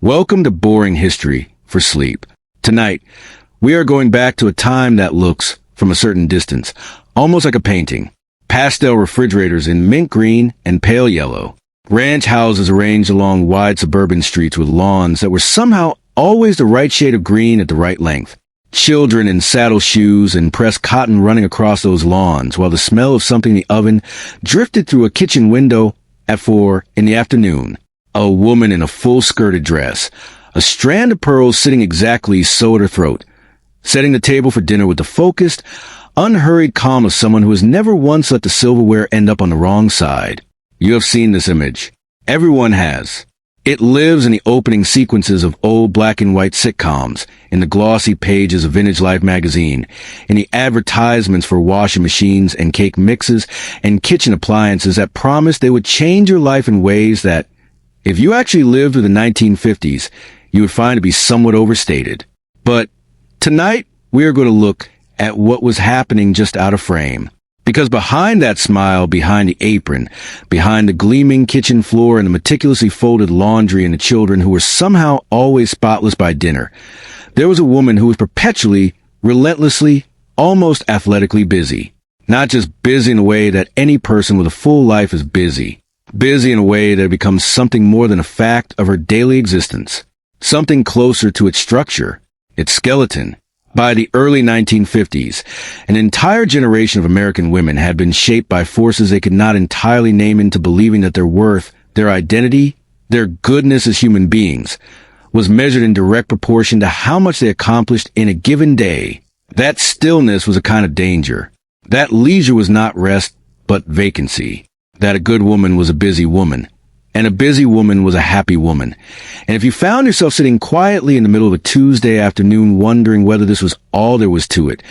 Welcome to Boring History for Sleep. Tonight, we are going back to a time that looks, from a certain distance, almost like a painting. Pastel refrigerators in mint green and pale yellow. Ranch houses arranged along wide suburban streets with lawns that were somehow always the right shade of green at the right length. Children in saddle shoes and pressed cotton running across those lawns while the smell of something in the oven drifted through a kitchen window at 4 in the afternoon. A woman in a full-skirted dress, a strand of pearls sitting exactly so at her throat, setting the table for dinner with the focused, unhurried calm of someone who has never once let the silverware end up on the wrong side. You have seen this image. Everyone has. It lives in the opening sequences of old black and white sitcoms, in the glossy pages of Vintage Life magazine, in the advertisements for washing machines and cake mixes and kitchen appliances that promised they would change your life in ways that, if you actually lived through the 1950s, you would find to be somewhat overstated. But tonight, we are going to look at what was happening just out of frame. Because behind that smile, behind the apron, behind the gleaming kitchen floor and the meticulously folded laundry and the children who were somehow always spotless by dinner, there was a woman who was perpetually, relentlessly, almost athletically busy. Not just busy in a way that any person with a full life is busy. Busy in a way that becomes something more than a fact of her daily existence. Something closer to its structure, its skeleton. By the early 1950s, an entire generation of American women had been shaped by forces they could not entirely name into believing that their worth, their identity, their goodness as human beings, was measured in direct proportion to how much they accomplished in a given day. That stillness was a kind of danger. That leisure was not rest, but vacancy. That a good woman was a busy woman, and a busy woman was a happy woman. And if you found yourself sitting quietly in the middle of a Tuesday afternoon wondering whether this was all there was to it,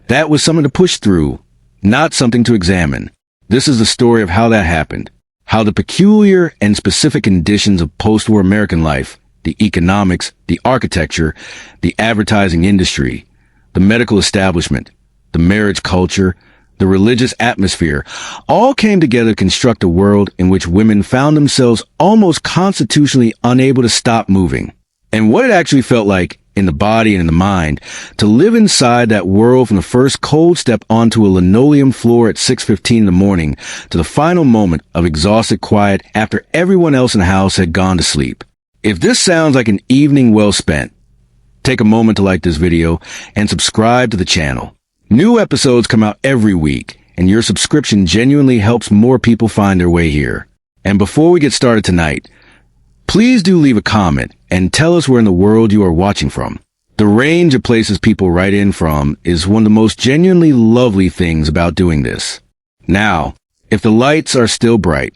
that was something to push through, not something to examine. This is the story of how that happened, how the peculiar and specific conditions of post-war American life, the economics, the architecture, the advertising industry, the medical establishment, the marriage culture, the religious atmosphere, all came together to construct a world in which women found themselves almost constitutionally unable to stop moving. And what it actually felt like, in the body and in the mind, to live inside that world from the first cold step onto a linoleum floor at 6:15 in the morning to the final moment of exhausted quiet after everyone else in the house had gone to sleep. If this sounds like an evening well spent, take a moment to like this video and subscribe to the channel. New episodes come out every week, and your subscription genuinely helps more people find their way here. And before we get started tonight, please do leave a comment and tell us where in the world you are watching from. The range of places people write in from is one of the most genuinely lovely things about doing this. Now, if the lights are still bright,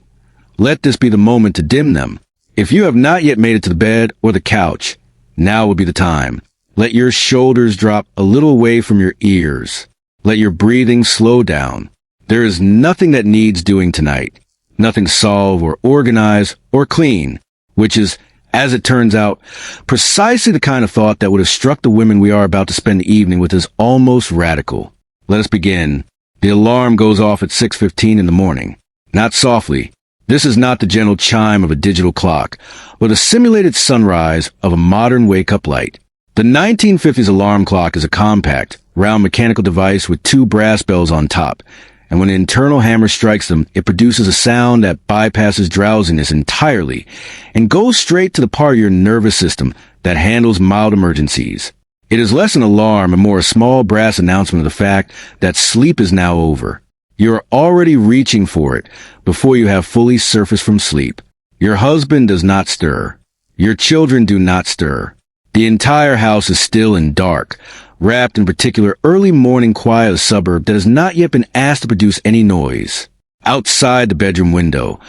let this be the moment to dim them. If you have not yet made it to the bed or the couch, now would be the time. Let your shoulders drop a little away from your ears. Let your breathing slow down. There is nothing that needs doing tonight. Nothing to solve or organize or clean, which is, as it turns out, precisely the kind of thought that would have struck the women we are about to spend the evening with as almost radical. Let us begin. The alarm goes off at 6:15 in the morning. Not softly. This is not the gentle chime of a digital clock, but a simulated sunrise of a modern wake-up light. The 1950s alarm clock is a compact, round mechanical device with two brass bells on top, and when an internal hammer strikes them, it produces a sound that bypasses drowsiness entirely and goes straight to the part of your nervous system that handles mild emergencies. It is less an alarm and more a small brass announcement of the fact that sleep is now over. You are already reaching for it before you have fully surfaced from sleep. Your husband does not stir. Your children do not stir. The entire house is still and dark, wrapped in particular early morning quiet of the suburb that has not yet been asked to produce any noise. Outside the bedroom window,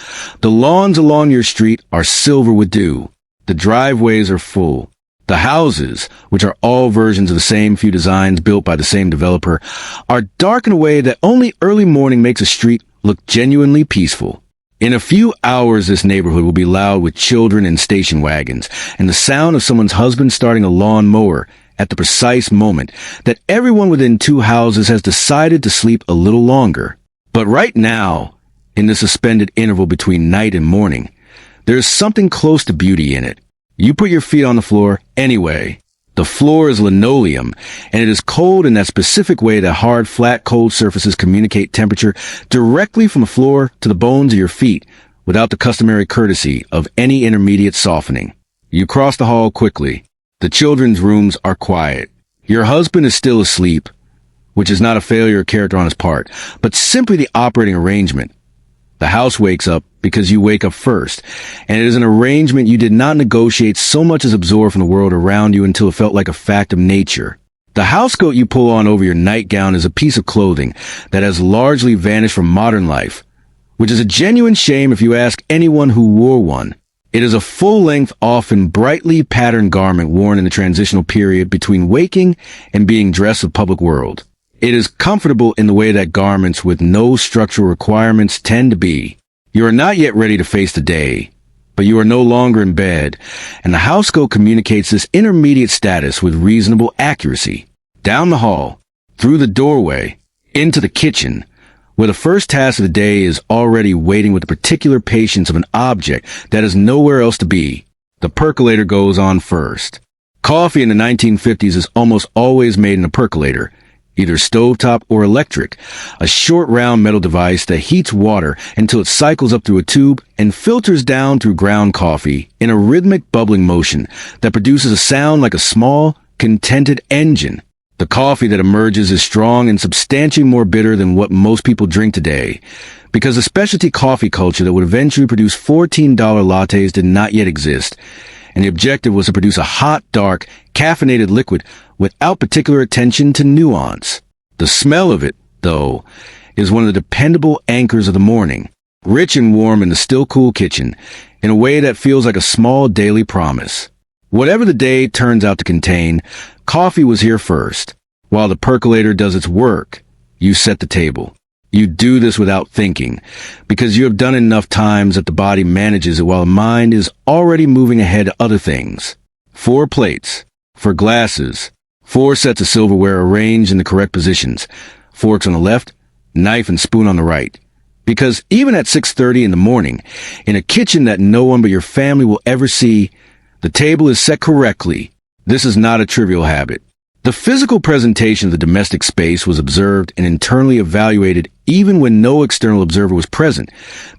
the lawns along your street are silver with dew. The driveways are full. The houses, which are all versions of the same few designs built by the same developer, are dark in a way that only early morning makes a street look genuinely peaceful. In a few hours, this neighborhood will be loud with children and station wagons, and the sound of someone's husband starting a lawn mower at the precise moment that everyone within two houses has decided to sleep a little longer. But right now, in the suspended interval between night and morning, there is something close to beauty in it. You put your feet on the floor anyway. The floor is linoleum, and it is cold in that specific way that hard, flat, cold surfaces communicate temperature directly from the floor to the bones of your feet without the customary courtesy of any intermediate softening. You cross the hall quickly. The children's rooms are quiet. Your husband is still asleep, which is not a failure of character on his part, but simply the operating arrangement. The house wakes up because you wake up first, and it is an arrangement you did not negotiate so much as absorb from the world around you until it felt like a fact of nature. The housecoat you pull on over your nightgown is a piece of clothing that has largely vanished from modern life, which is a genuine shame if you ask anyone who wore one. It is a full-length, often brightly patterned garment worn in the transitional period between waking and being dressed for the public world. It is comfortable in the way that garments with no structural requirements tend to be. You are not yet ready to face the day, but you are no longer in bed, and the housecoat communicates this intermediate status with reasonable accuracy. Down the hall, through the doorway, into the kitchen, where the first task of the day is already waiting with the particular patience of an object that has nowhere else to be. The percolator goes on first. Coffee in the 1950s is almost always made in a percolator, either stovetop or electric, a short round metal device that heats water until it cycles up through a tube and filters down through ground coffee in a rhythmic bubbling motion that produces a sound like a small, contented engine. The coffee that emerges is strong and substantially more bitter than what most people drink today, because the specialty coffee culture that would eventually produce $14 lattes did not yet exist, and the objective was to produce a hot, dark, caffeinated liquid without particular attention to nuance. The smell of it, though, is one of the dependable anchors of the morning, rich and warm in the still cool kitchen, in a way that feels like a small daily promise. Whatever the day turns out to contain, coffee was here first. While the percolator does its work, you set the table. You do this without thinking, because you have done it enough times that the body manages it while the mind is already moving ahead to other things. 4 plates, 4 glasses, 4 sets of silverware arranged in the correct positions, forks on the left, knife and spoon on the right. Because even at 6:30 in the morning, in a kitchen that no one but your family will ever see, the table is set correctly. This is not a trivial habit. The physical presentation of the domestic space was observed and internally evaluated even when no external observer was present,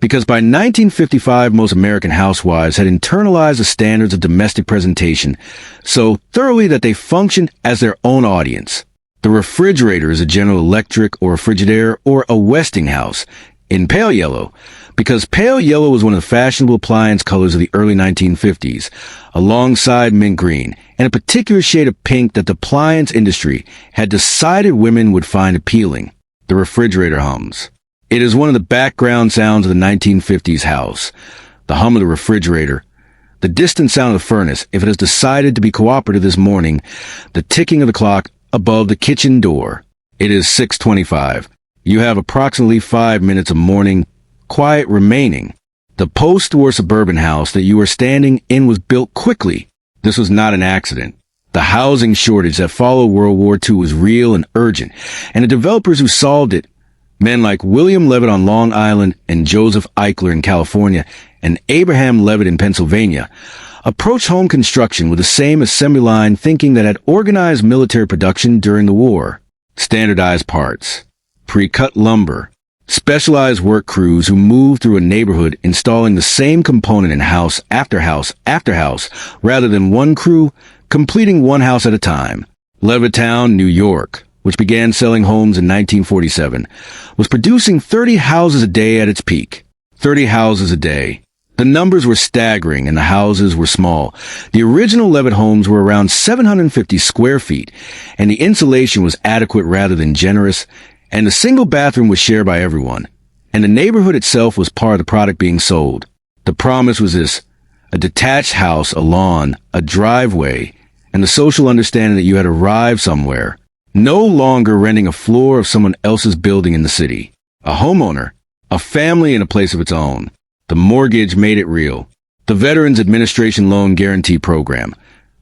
because by 1955 most American housewives had internalized the standards of domestic presentation so thoroughly that they functioned as their own audience. The refrigerator is a General Electric or a Frigidaire or a Westinghouse in pale yellow, because pale yellow was one of the fashionable appliance colors of the early 1950s, alongside mint green, and a particular shade of pink that the appliance industry had decided women would find appealing. The refrigerator hums. It is one of the background sounds of the 1950s house. The hum of the refrigerator, the distant sound of the furnace, if it has decided to be cooperative this morning, the ticking of the clock above the kitchen door. It is 6:25. You have approximately 5 minutes of morning quiet remaining. The post-war suburban house that you are standing in was built quickly. This was not an accident. The housing shortage that followed World War II was real and urgent, and the developers who solved it, men like William Levitt on Long Island and Joseph Eichler in California and Abraham Levitt in Pennsylvania, approached home construction with the same assembly line thinking that had organized military production during the war. Standardized parts, pre-cut lumber, specialized work crews who moved through a neighborhood installing the same component in house after house after house, rather than one crew completing one house at a time. Levittown, New York, which began selling homes in 1947, was producing 30 houses a day at its peak. 30 houses a day. The numbers were staggering and the houses were small. The original Levitt homes were around 750 square feet, and the insulation was adequate rather than generous, and the single bathroom was shared by everyone, and the neighborhood itself was part of the product being sold. The promise was this: a detached house, a lawn, a driveway, and the social understanding that you had arrived somewhere, no longer renting a floor of someone else's building in the city. A homeowner, a family in a place of its own. The mortgage made it real. The Veterans Administration Loan Guarantee Program,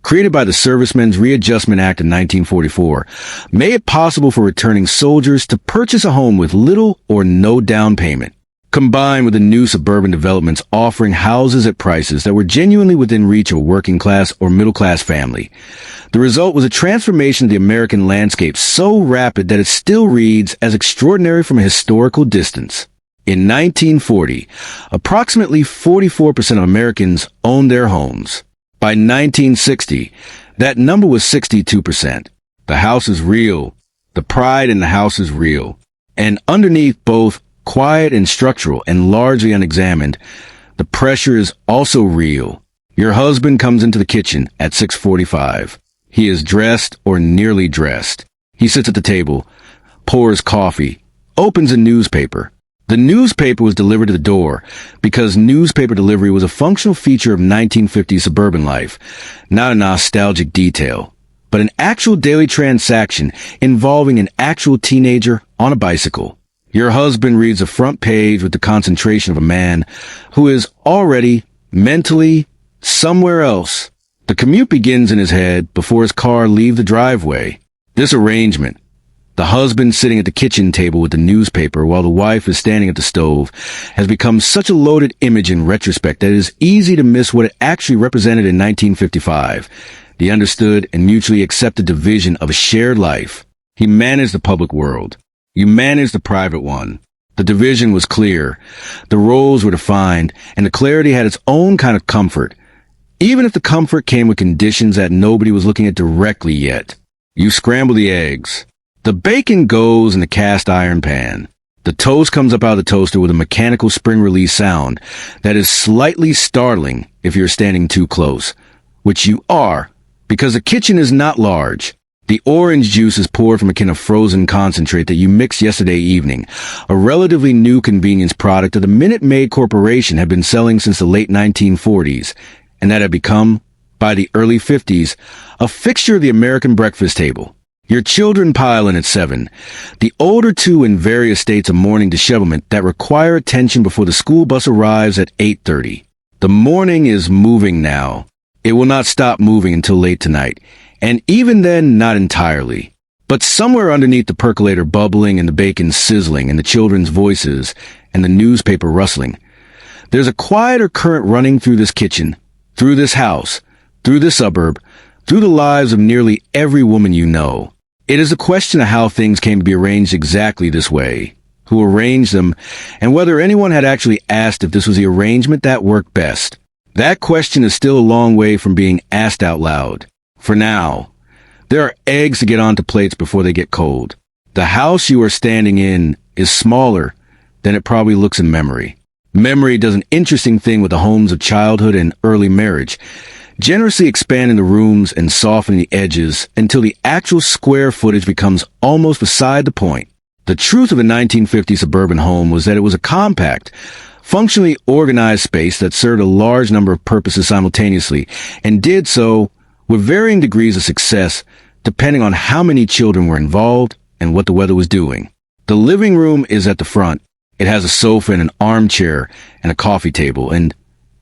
created by the Servicemen's Readjustment Act of 1944, made it possible for returning soldiers to purchase a home with little or no down payment. combined with the new suburban developments offering houses at prices that were genuinely within reach of a working class or middle class family. The result was a transformation of the American landscape so rapid that it still reads as extraordinary from a historical distance. In 1940, approximately 44% of Americans owned their homes. By 1960, that number was 62%. The house is real. The pride in the house is real. And underneath both quiet and structural and largely unexamined, the pressure is also real. Your husband comes into the kitchen at 6:45. He is dressed or nearly dressed. He sits at the table, pours coffee, opens a newspaper. The newspaper was delivered to the door because newspaper delivery was a functional feature of 1950s suburban life, not a nostalgic detail, but an actual daily transaction involving an actual teenager on a bicycle. Your husband reads the front page with the concentration of a man who is already, mentally, somewhere else. The commute begins in his head before his car leaves the driveway. This arrangement, the husband sitting at the kitchen table with the newspaper while the wife is standing at the stove, has become such a loaded image in retrospect that it is easy to miss what it actually represented in 1955, the understood and mutually accepted division of a shared life. He managed the public world. You managed the private one. The division was clear. The roles were defined, and the clarity had its own kind of comfort, even if the comfort came with conditions that nobody was looking at directly yet. You scramble the eggs. The bacon goes in the cast iron pan. The toast comes up out of the toaster with a mechanical spring-release sound that is slightly startling if you're standing too close, which you are, because the kitchen is not large. The orange juice is poured from a can of frozen concentrate that you mixed yesterday evening, a relatively new convenience product that the Minute Maid Corporation had been selling since the late 1940s, and that had become, by the early 50s, a fixture of the American breakfast table. Your children pile in at 7, the older two in various states of morning dishevelment that require attention before the school bus arrives at 8:30. The morning is moving now. It will not stop moving until late tonight, and even then, not entirely. But somewhere underneath the percolator bubbling and the bacon sizzling and the children's voices and the newspaper rustling, there's a quieter current running through this kitchen, through this house, through this suburb, through the lives of nearly every woman you know. It is a question of how things came to be arranged exactly this way, who arranged them, and whether anyone had actually asked if this was the arrangement that worked best. That question is still a long way from being asked out loud. For now, there are eggs to get onto plates before they get cold. The house you are standing in is smaller than it probably looks in memory. Memory does an interesting thing with the homes of childhood and early marriage, generously expanding the rooms and softening the edges until the actual square footage becomes almost beside the point. The truth of a 1950 suburban home was that it was a compact, functionally organized space that served a large number of purposes simultaneously, and did so with varying degrees of success depending on how many children were involved and what the weather was doing. The living room is at the front. It has a sofa and an armchair and a coffee table, and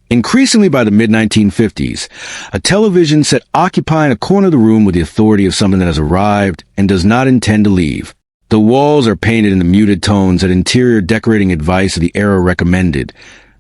increasingly by the mid-1950s, a television set occupying a corner of the room with the authority of something that has arrived and does not intend to leave. The walls are painted in the muted tones that interior decorating advice of the era recommended,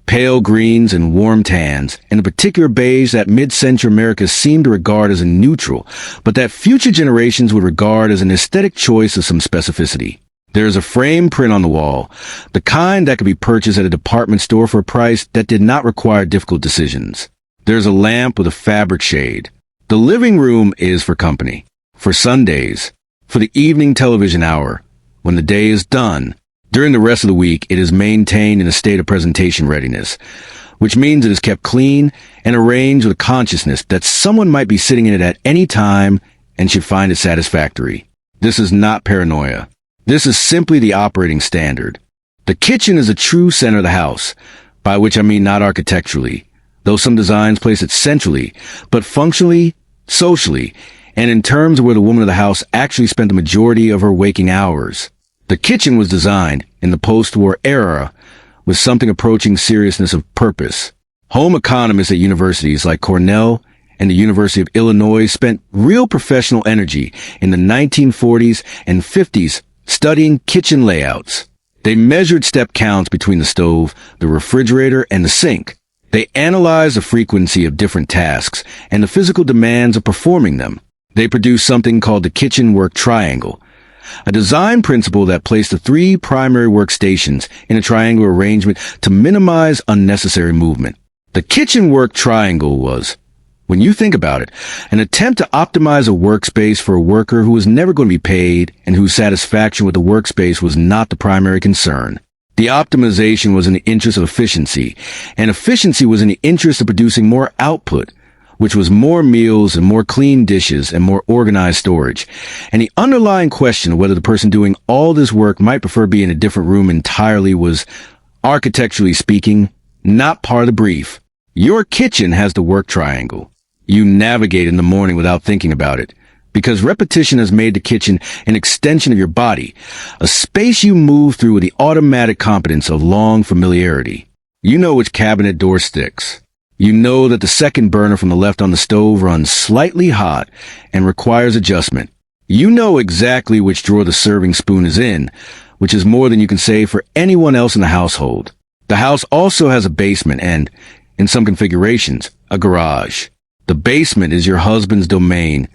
pale greens and warm tans, and a particular beige that mid-century America seemed to regard as a neutral, but that future generations would regard as an aesthetic choice of some specificity. There is a frame print on the wall, the kind that could be purchased at a department store for a price that did not require difficult decisions. There's a lamp with a fabric shade. The living room is for company, for Sundays, for the evening television hour. When the day is done, during the rest of the week, it is maintained in a state of presentation readiness, which means it is kept clean and arranged with a consciousness that someone might be sitting in it at any time and should find it satisfactory. This is not paranoia. This is simply the operating standard. The kitchen is a true center of the house, by which I mean not architecturally, though some designs place it centrally, but functionally, socially, and in terms of where the woman of the house actually spent the majority of her waking hours. The kitchen was designed, in the post-war era, with something approaching seriousness of purpose. Home economists at universities like Cornell and the University of Illinois spent real professional energy in the 1940s and 50s studying kitchen layouts. They measured step counts between the stove, the refrigerator, and the sink. They analyzed the frequency of different tasks and the physical demands of performing them. They produced something called the kitchen work triangle, a design principle that placed the three primary workstations in a triangular arrangement to minimize unnecessary movement. The kitchen work triangle was, when you think about it, an attempt to optimize a workspace for a worker who was never going to be paid and whose satisfaction with the workspace was not the primary concern. The optimization was in the interest of efficiency, and efficiency was in the interest of producing more output, which was more meals and more clean dishes and more organized storage. And the underlying question of whether the person doing all this work might prefer being in a different room entirely was, architecturally speaking, not part of the brief. Your kitchen has the work triangle. You navigate in the morning without thinking about it, because repetition has made the kitchen an extension of your body, a space you move through with the automatic competence of long familiarity. You know which cabinet door sticks. You know that the second burner from the left on the stove runs slightly hot and requires adjustment. You know exactly which drawer the serving spoon is in, which is more than you can say for anyone else in the household. The house also has a basement and, in some configurations, a garage. The basement is your husband's domain,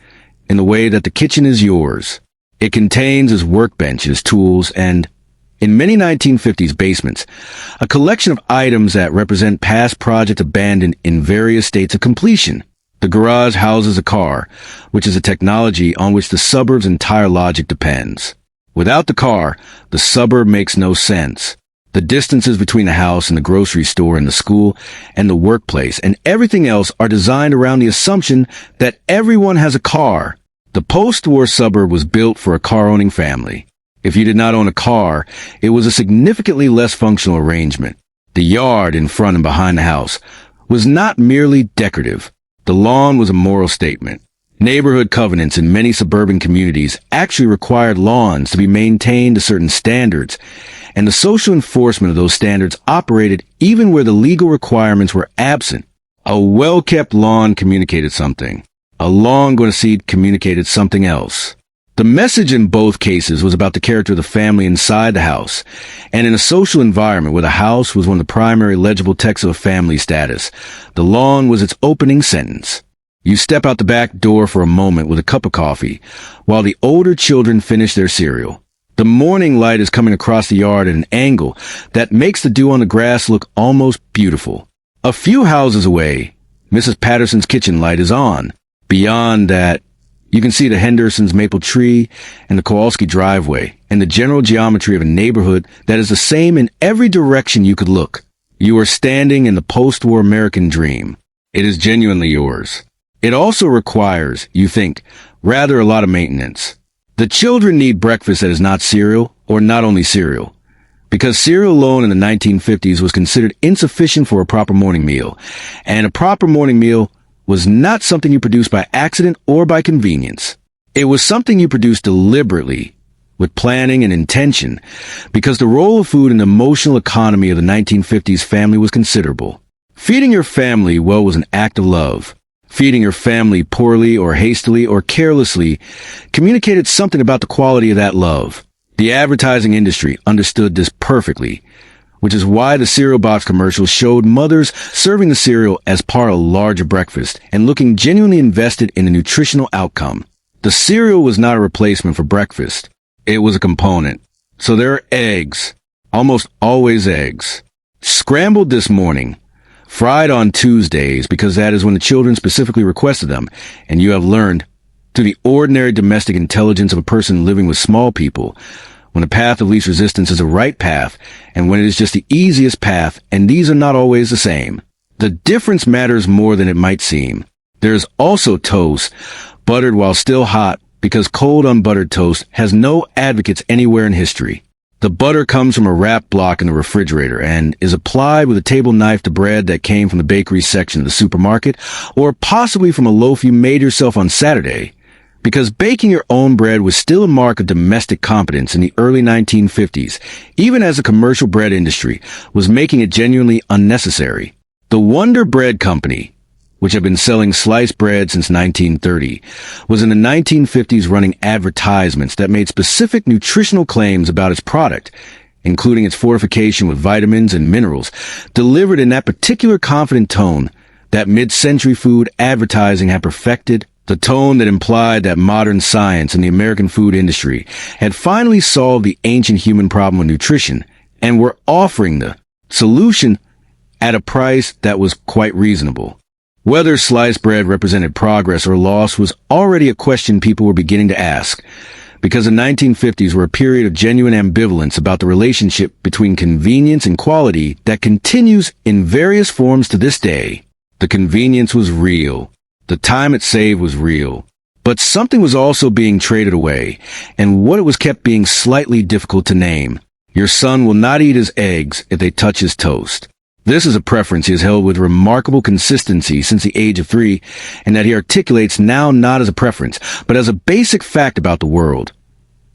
in the way that the kitchen is yours. It contains his workbenches, tools, and, in many 1950s basements, a collection of items that represent past projects abandoned in various states of completion. The garage houses a car, which is a technology on which the suburb's entire logic depends. Without the car, the suburb makes no sense. The distances between the house and the grocery store and the school and the workplace and everything else are designed around the assumption that everyone has a car. The post-war suburb was built for a car-owning family. If you did not own a car, it was a significantly less functional arrangement. The yard in front and behind the house was not merely decorative. The lawn was a moral statement. Neighborhood covenants in many suburban communities actually required lawns to be maintained to certain standards, and the social enforcement of those standards operated even where the legal requirements were absent. A well-kept lawn communicated something. A long-gone seed communicated something else. The message in both cases was about the character of the family inside the house, and in a social environment where the house was one of the primary legible texts of a family status, the lawn was its opening sentence. You step out the back door for a moment with a cup of coffee, while the older children finish their cereal. The morning light is coming across the yard at an angle that makes the dew on the grass look almost beautiful. A few houses away, Mrs. Patterson's kitchen light is on. Beyond that, you can see the Henderson's maple tree and the Kowalski driveway and the general geometry of a neighborhood that is the same in every direction you could look. You are standing in the post-war American dream. It is genuinely yours. It also requires, you think, rather a lot of maintenance. The children need breakfast that is not cereal, or not only cereal. Because cereal alone in the 1950s was considered insufficient for a proper morning meal, and a proper morning meal was not something you produced by accident or by convenience. It was something you produced deliberately, with planning and intention, because the role of food in the emotional economy of the 1950s family was considerable. Feeding your family well was an act of love. Feeding your family poorly or hastily or carelessly communicated something about the quality of that love. The advertising industry understood this perfectly, which is why the cereal box commercials showed mothers serving the cereal as part of a larger breakfast and looking genuinely invested in the nutritional outcome. The cereal was not a replacement for breakfast. It was a component. So there are eggs, almost always eggs, scrambled this morning, fried on Tuesdays because that is when the children specifically requested them, and you have learned, through the ordinary domestic intelligence of a person living with small people, when the path of least resistance is the right path, and when it is just the easiest path, and these are not always the same. The difference matters more than it might seem. There is also toast, buttered while still hot, because cold unbuttered toast has no advocates anywhere in history. The butter comes from a wrapped block in the refrigerator and is applied with a table knife to bread that came from the bakery section of the supermarket, or possibly from a loaf you made yourself on Saturday, because baking your own bread was still a mark of domestic competence in the early 1950s, even as the commercial bread industry was making it genuinely unnecessary. The Wonder Bread Company, which had been selling sliced bread since 1930, was in the 1950s running advertisements that made specific nutritional claims about its product, including its fortification with vitamins and minerals, delivered in that particular confident tone that mid-century food advertising had perfected, the tone that implied that modern science and the American food industry had finally solved the ancient human problem of nutrition and were offering the solution at a price that was quite reasonable. Whether sliced bread represented progress or loss was already a question people were beginning to ask, because the 1950s were a period of genuine ambivalence about the relationship between convenience and quality that continues in various forms to this day. The convenience was real. The time it saved was real. But something was also being traded away, and what it was kept being slightly difficult to name. Your son will not eat his eggs if they touch his toast. This is a preference he has held with remarkable consistency since the age of 3, and that he articulates now not as a preference, but as a basic fact about the world.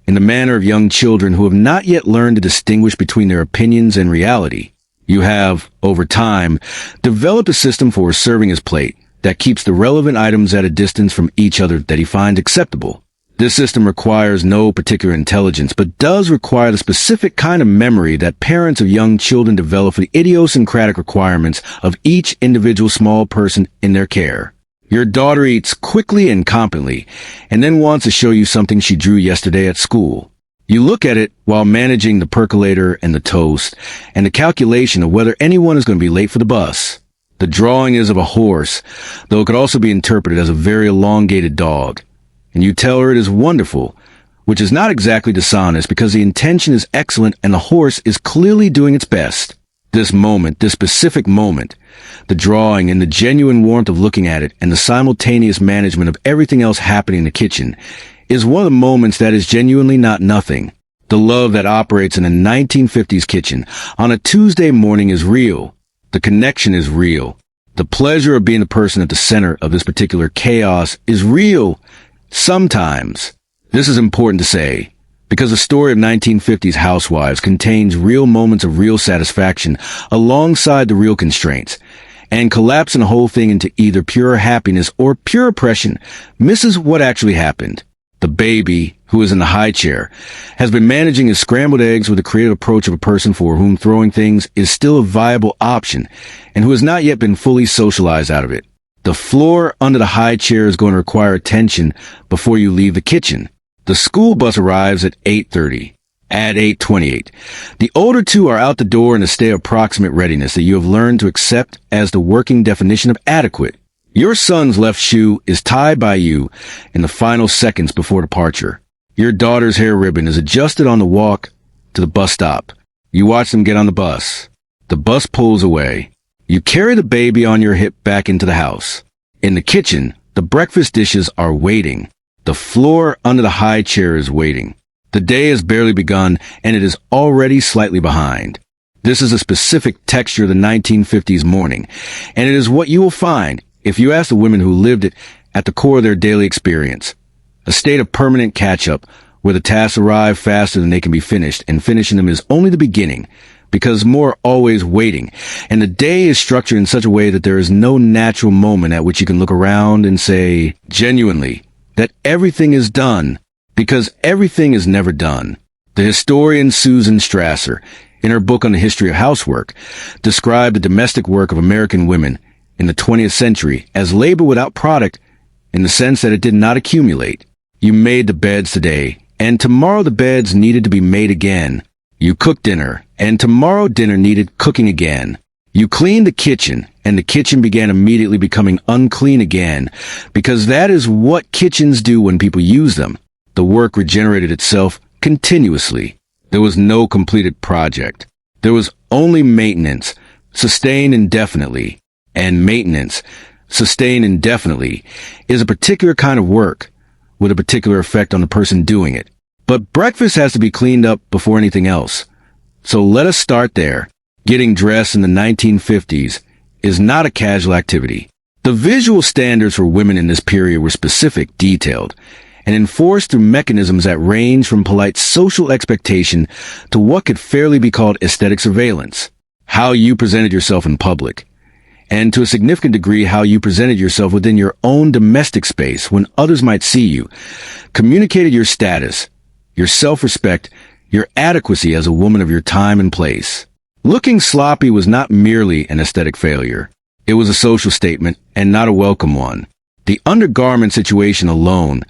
In the manner of young children who have not yet learned to distinguish between their opinions and reality, you have, over time, developed a system for serving his plate that keeps the relevant items at a distance from each other that he finds acceptable. This system requires no particular intelligence, but does require the specific kind of memory that parents of young children develop for the idiosyncratic requirements of each individual small person in their care. Your daughter eats quickly and competently, and then wants to show you something she drew yesterday at school. You look at it while managing the percolator and the toast, and the calculation of whether anyone is going to be late for the bus. The drawing is of a horse, though it could also be interpreted as a very elongated dog. And you tell her it is wonderful, which is not exactly dishonest because the intention is excellent and the horse is clearly doing its best. This moment, this specific moment, the drawing and the genuine warmth of looking at it and the simultaneous management of everything else happening in the kitchen is one of the moments that is genuinely not nothing. The love that operates in a 1950s kitchen on a Tuesday morning is real. The connection is real. The pleasure of being the person at the center of this particular chaos is real. Sometimes. This is important to say, because the story of 1950s housewives contains real moments of real satisfaction alongside the real constraints, and collapsing the whole thing into either pure happiness or pure oppression misses what actually happened. The baby, who is in the high chair, has been managing his scrambled eggs with the creative approach of a person for whom throwing things is still a viable option, and who has not yet been fully socialized out of it. The floor under the high chair is going to require attention before you leave the kitchen. The school bus arrives at 8:30. At 8:28, the older two are out the door in a state of proximate readiness that you have learned to accept as the working definition of adequate. Your son's left shoe is tied by you in the final seconds before departure. Your daughter's hair ribbon is adjusted on the walk to the bus stop. You watch them get on the bus. The bus pulls away. You carry the baby on your hip back into the house. In the kitchen, the breakfast dishes are waiting. The floor under the high chair is waiting. The day has barely begun, and it is already slightly behind. This is a specific texture of the 1950s morning, and it is what you will find, if you ask the women who lived it, at the core of their daily experience. A state of permanent catch-up, where the tasks arrive faster than they can be finished, and finishing them is only the beginning, because more are always waiting, and the day is structured in such a way that there is no natural moment at which you can look around and say, genuinely, that everything is done, because everything is never done. The historian Susan Strasser, in her book on the history of housework, described the domestic work of American women in the 20th century as labor without product, in the sense that it did not accumulate. You made the beds today, and tomorrow the beds needed to be made again. You cooked dinner, and tomorrow dinner needed cooking again. You cleaned the kitchen, and the kitchen began immediately becoming unclean again, because that is what kitchens do when people use them. The work regenerated itself continuously. There was no completed project. There was only maintenance, sustained indefinitely. And maintenance, sustained indefinitely, is a particular kind of work, with a particular effect on the person doing it. But breakfast has to be cleaned up before anything else. So let us start there. Getting dressed in the 1950s is not a casual activity. The visual standards for women in this period were specific, detailed, and enforced through mechanisms that range from polite social expectation to what could fairly be called aesthetic surveillance. How you presented yourself in public, and to a significant degree how you presented yourself within your own domestic space when others might see you, communicated your status, your self-respect, your adequacy as a woman of your time and place. Looking sloppy was not merely an aesthetic failure. It was a social statement, and not a welcome one. The undergarment situation alone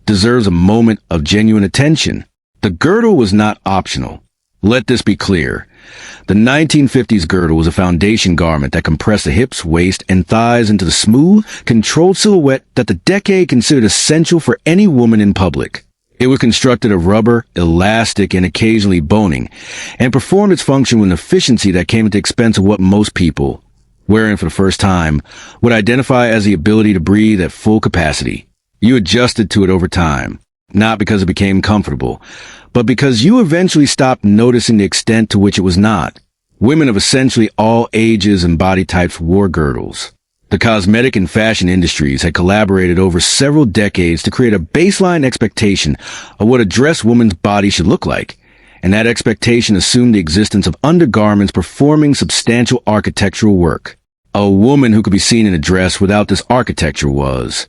deserves a moment of genuine attention. The girdle was not optional. Let this be clear. The 1950s girdle was a foundation garment that compressed the hips, waist, and thighs into the smooth, controlled silhouette that the decade considered essential for any woman in public. It was constructed of rubber, elastic, and occasionally boning, and performed its function with an efficiency that came at the expense of what most people, wearing for the first time, would identify as the ability to breathe at full capacity. You adjusted to it over time, not because it became comfortable, but because you eventually stopped noticing the extent to which it was not. Women of essentially all ages and body types wore girdles. The cosmetic and fashion industries had collaborated over several decades to create a baseline expectation of what a dressed woman's body should look like, and that expectation assumed the existence of undergarments performing substantial architectural work. A woman who could be seen in a dress without this architecture was,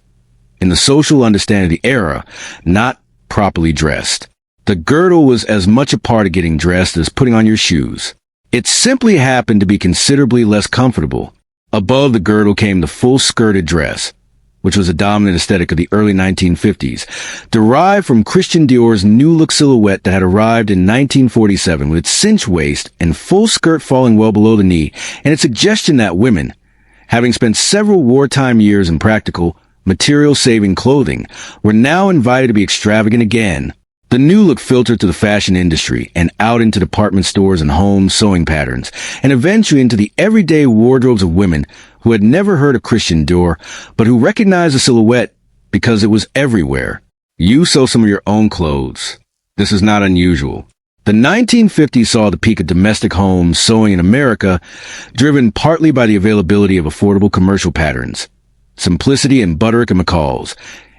in the social understanding of the era, not properly dressed. The girdle was as much a part of getting dressed as putting on your shoes. It simply happened to be considerably less comfortable. Above the girdle came the full-skirted dress, which was a dominant aesthetic of the early 1950s, derived from Christian Dior's new-look silhouette that had arrived in 1947 with its cinched waist and full skirt falling well below the knee, and its suggestion that women, having spent several wartime years in practical, material-saving clothing, were now invited to be extravagant again. The new look filtered through the fashion industry and out into department stores and home sewing patterns, and eventually into the everyday wardrobes of women who had never heard of Christian Dior, but who recognized the silhouette because it was everywhere. You sew some of your own clothes. This is not unusual. The 1950s saw the peak of domestic home sewing in America, driven partly by the availability of affordable commercial patterns, simplicity in Butterick and McCall's,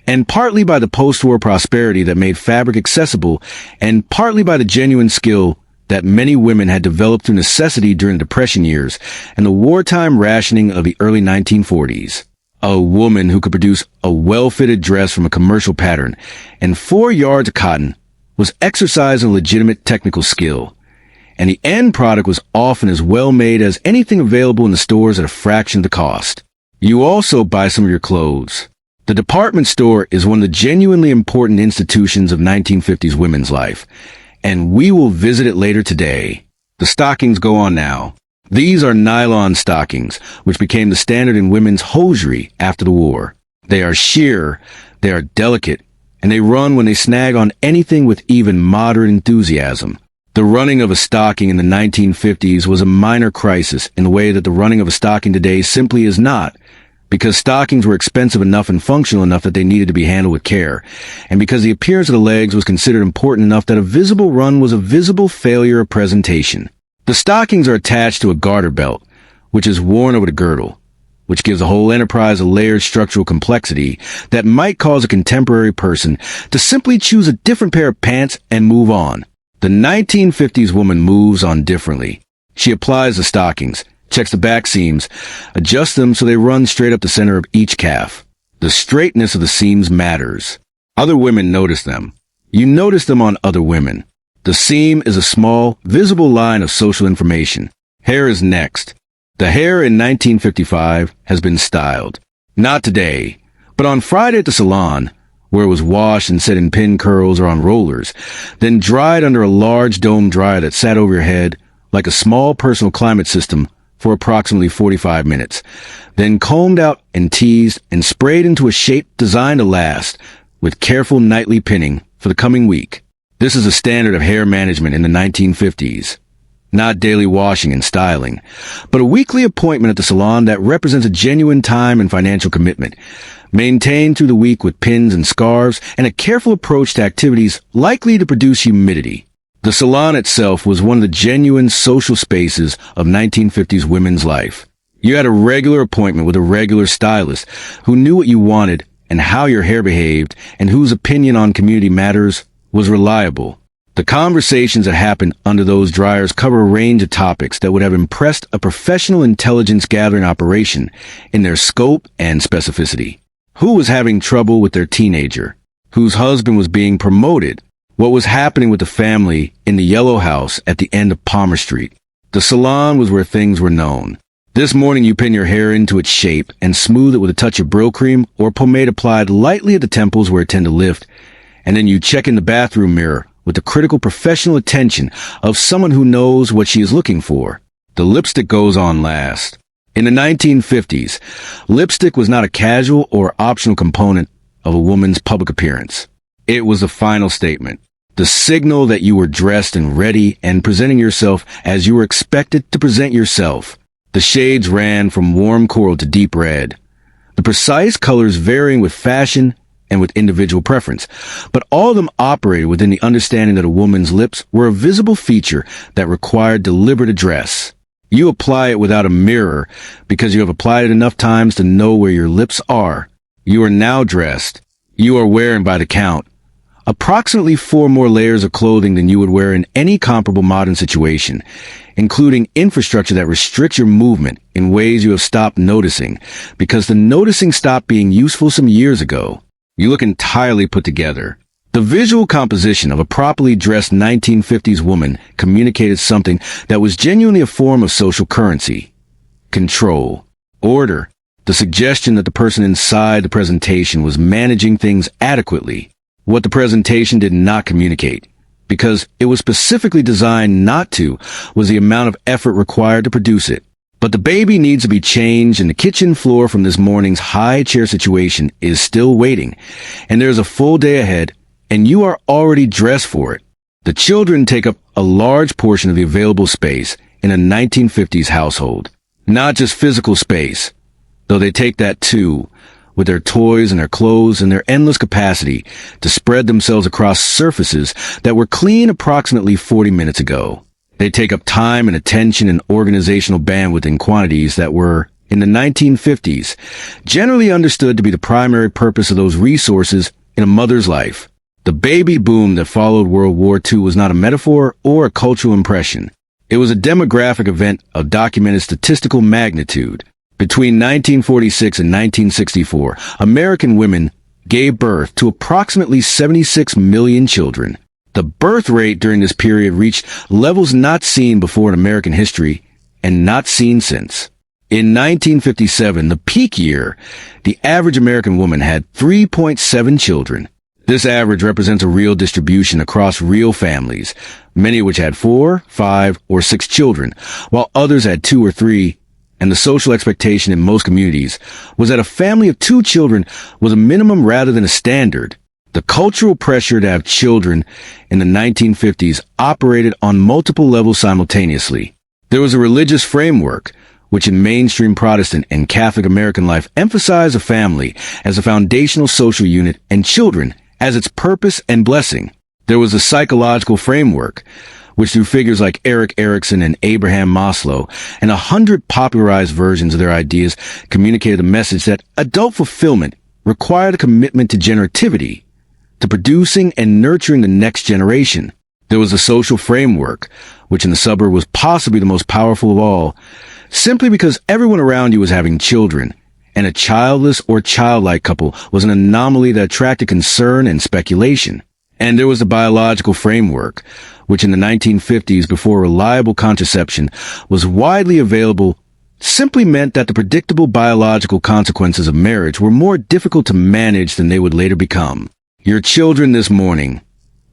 and partly by the post-war prosperity that made fabric accessible, and partly by the genuine skill that many women had developed through necessity during the Depression years and the wartime rationing of the early 1940s. A woman who could produce a well-fitted dress from a commercial pattern and 4 yards of cotton was exercising legitimate technical skill, and the end product was often as well made as anything available in the stores at a fraction of the cost. You also buy some of your clothes. The department store is one of the genuinely important institutions of 1950s women's life, and we will visit it later today. The stockings go on now. These are nylon stockings, which became the standard in women's hosiery after the war. They are sheer, they are delicate, and they run when they snag on anything with even moderate enthusiasm. The running of a stocking in the 1950s was a minor crisis in the way that the running of a stocking today simply is not, because stockings were expensive enough and functional enough that they needed to be handled with care, and because the appearance of the legs was considered important enough that a visible run was a visible failure of presentation. The stockings are attached to a garter belt, which is worn over the girdle, which gives the whole enterprise a layered structural complexity that might cause a contemporary person to simply choose a different pair of pants and move on. The 1950s woman moves on differently. She applies the stockings, checks the back seams, adjusts them so they run straight up the center of each calf. The straightness of the seams matters. Other women notice them. You notice them on other women. The seam is a small, visible line of social information. Hair is next. The hair in 1955 has been styled. Not today, but on Friday at the salon, where it was washed and set in pin curls or on rollers, then dried under a large dome dryer that sat over your head like a small personal climate system for approximately 45 minutes, then combed out and teased and sprayed into a shape designed to last, with careful nightly pinning for the coming week. This is a standard of hair management in the 1950s. Not daily washing and styling, but a weekly appointment at the salon that represents a genuine time and financial commitment, maintained through the week with pins and scarves and a careful approach to activities likely to produce humidity. The salon itself was one of the genuine social spaces of 1950s women's life. You had a regular appointment with a regular stylist who knew what you wanted and how your hair behaved and whose opinion on community matters was reliable. The conversations that happened under those dryers cover a range of topics that would have impressed a professional intelligence gathering operation in their scope and specificity. Who was having trouble with their teenager? Whose husband was being promoted? what was happening with the family in the yellow house at the end of Palmer Street. The salon was where things were known. This morning you pin your hair into its shape and smooth it with a touch of Brill cream or pomade applied lightly at the temples where it tend to lift, and then you check in the bathroom mirror with the critical professional attention of someone who knows what she is looking for. The lipstick goes on last. In the 1950s, lipstick was not a casual or optional component of a woman's public appearance. It was the final statement, the signal that you were dressed and ready and presenting yourself as you were expected to present yourself. The shades ran from warm coral to deep red, the precise colors varying with fashion and with individual preference, but all of them operated within the understanding that a woman's lips were a visible feature that required deliberate address. You apply it without a mirror because you have applied it enough times to know where your lips are. You are now dressed. You are wearing, by the count, approximately 4 more layers of clothing than you would wear in any comparable modern situation, including infrastructure that restricts your movement in ways you have stopped noticing because the noticing stopped being useful some years ago. You look entirely put together. The visual composition of a properly dressed 1950s woman communicated something that was genuinely a form of social currency. Control. Order. The suggestion that the person inside the presentation was managing things adequately. What the presentation did not communicate, because it was specifically designed not to, was the amount of effort required to produce it. But the baby needs to be changed, and the kitchen floor from this morning's high chair situation is still waiting, and there's a full day ahead, and you are already dressed for it. The children take up a large portion of the available space in a 1950s household. Not just physical space, though they take that too, with their toys and their clothes and their endless capacity to spread themselves across surfaces that were clean approximately 40 minutes ago. They take up time and attention and organizational bandwidth in quantities that were, in the 1950s, generally understood to be the primary purpose of those resources in a mother's life. The baby boom that followed World War II was not a metaphor or a cultural impression. It was a demographic event of documented statistical magnitude. Between 1946 and 1964, American women gave birth to approximately 76 million children. The birth rate during this period reached levels not seen before in American history and not seen since. In 1957, the peak year, the average American woman had 3.7 children. This average represents a real distribution across real families, many of which had 4, 5, or 6 children, while others had 2 or 3, and the social expectation in most communities was that a family of 2 children was a minimum rather than a standard. The cultural pressure to have children in the 1950s operated on multiple levels simultaneously. There was a religious framework, which in mainstream Protestant and Catholic American life emphasized a family as a foundational social unit and children as its purpose and blessing. There was a psychological framework, which through figures like Erik Erikson and Abraham Maslow and 100 popularized versions of their ideas communicated the message that adult fulfillment required a commitment to generativity, to producing and nurturing the next generation. There was a social framework, which in the suburb was possibly the most powerful of all, simply because everyone around you was having children, and a childless or childlike couple was an anomaly that attracted concern and speculation. And there was the biological framework, which in the 1950s, before reliable contraception was widely available, simply meant that the predictable biological consequences of marriage were more difficult to manage than they would later become. Your children this morning,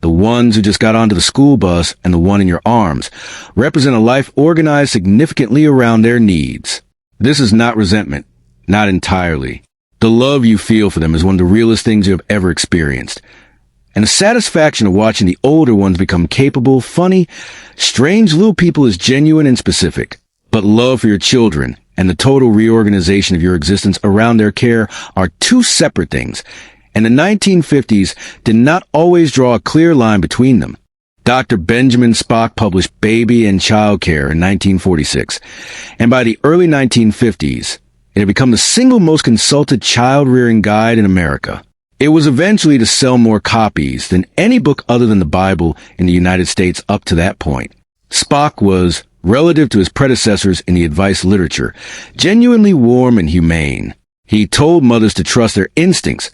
the ones who just got onto the school bus and the one in your arms, represent a life organized significantly around their needs. This is not resentment, not entirely. The love you feel for them is one of the realest things you have ever experienced. And the satisfaction of watching the older ones become capable, funny, strange little people is genuine and specific. But love for your children and the total reorganization of your existence around their care are 2 separate things, and the 1950s did not always draw a clear line between them. Dr. Benjamin Spock published Baby and Child Care in 1946, and by the early 1950s, it had become the single most consulted child-rearing guide in America. It was eventually to sell more copies than any book other than the Bible in the United States up to that point. Spock was, relative to his predecessors in the advice literature, genuinely warm and humane. He told mothers to trust their instincts,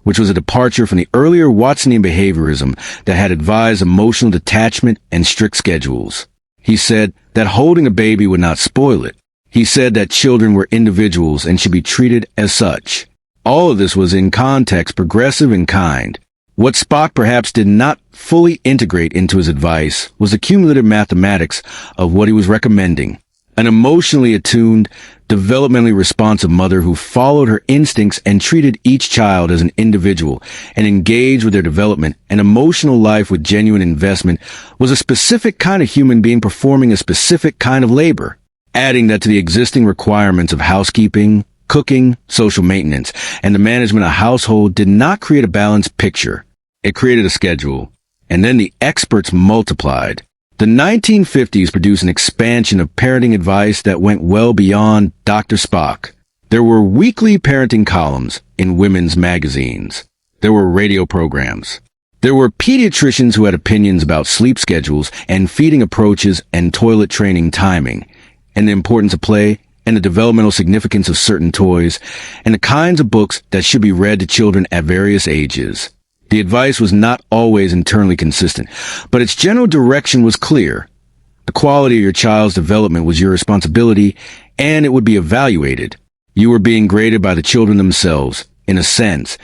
which was a departure from the earlier Watsonian behaviorism that had advised emotional detachment and strict schedules. He said that holding a baby would not spoil it. He said that children were individuals and should be treated as such. All of this was in context progressive and kind. What Spock perhaps did not fully integrate into his advice was the cumulative mathematics of what he was recommending. An emotionally attuned, developmentally responsive mother who followed her instincts and treated each child as an individual and engaged with their development and emotional life with genuine investment was a specific kind of human being performing a specific kind of labor. Adding that to the existing requirements of housekeeping, cooking, social maintenance, and the management of household did not create a balanced picture. It created a schedule. And then the experts multiplied. The 1950s produced an expansion of parenting advice that went well beyond Dr. Spock. There were weekly parenting columns in women's magazines. There were radio programs. There were pediatricians who had opinions about sleep schedules and feeding approaches and toilet training timing, and the importance of play and the developmental significance of certain toys, and the kinds of books that should be read to children at various ages. The advice was not always internally consistent, but its general direction was clear. The quality of your child's development was your responsibility, and it would be evaluated. You were being graded by the children themselves, in a sense,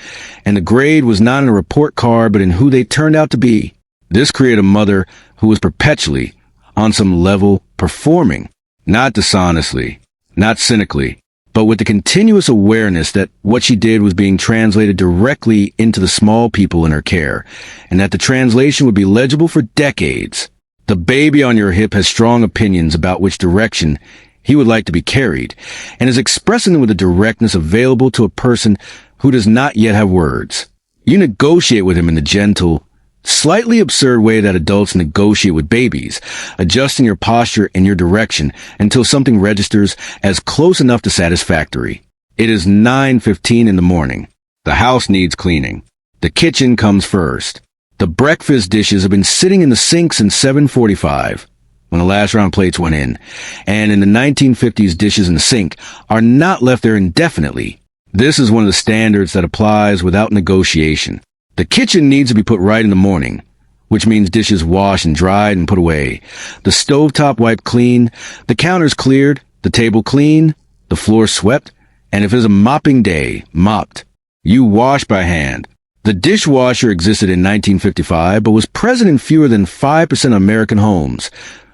and the grade was not in a report card, but in who they turned out to be. This created a mother who was perpetually, on some level, performing, not dishonestly, not cynically, but with the continuous awareness that what she did was being translated directly into the small people in her care, and that the translation would be legible for decades. The baby on your hip has strong opinions about which direction he would like to be carried, and is expressing them with a directness available to a person who does not yet have words. You negotiate with him in the gentle, slightly absurd way that adults negotiate with babies, adjusting your posture in your direction until something registers as close enough to satisfactory. It is 9:15 in the morning. The house needs cleaning. The kitchen comes first. The breakfast dishes have been sitting in the sink since 7:45, when the last round plates went in, and in the 1950s dishes in the sink are not left there indefinitely. This is one of the standards that applies without negotiation. The kitchen needs to be put right in the morning, which means dishes washed and dried and put away, the stovetop wiped clean, the counters cleared, the table clean, the floor swept, and if it's a mopping day, mopped. You wash by hand. The dishwasher existed in 1955, but was present in fewer than 5% of American homes,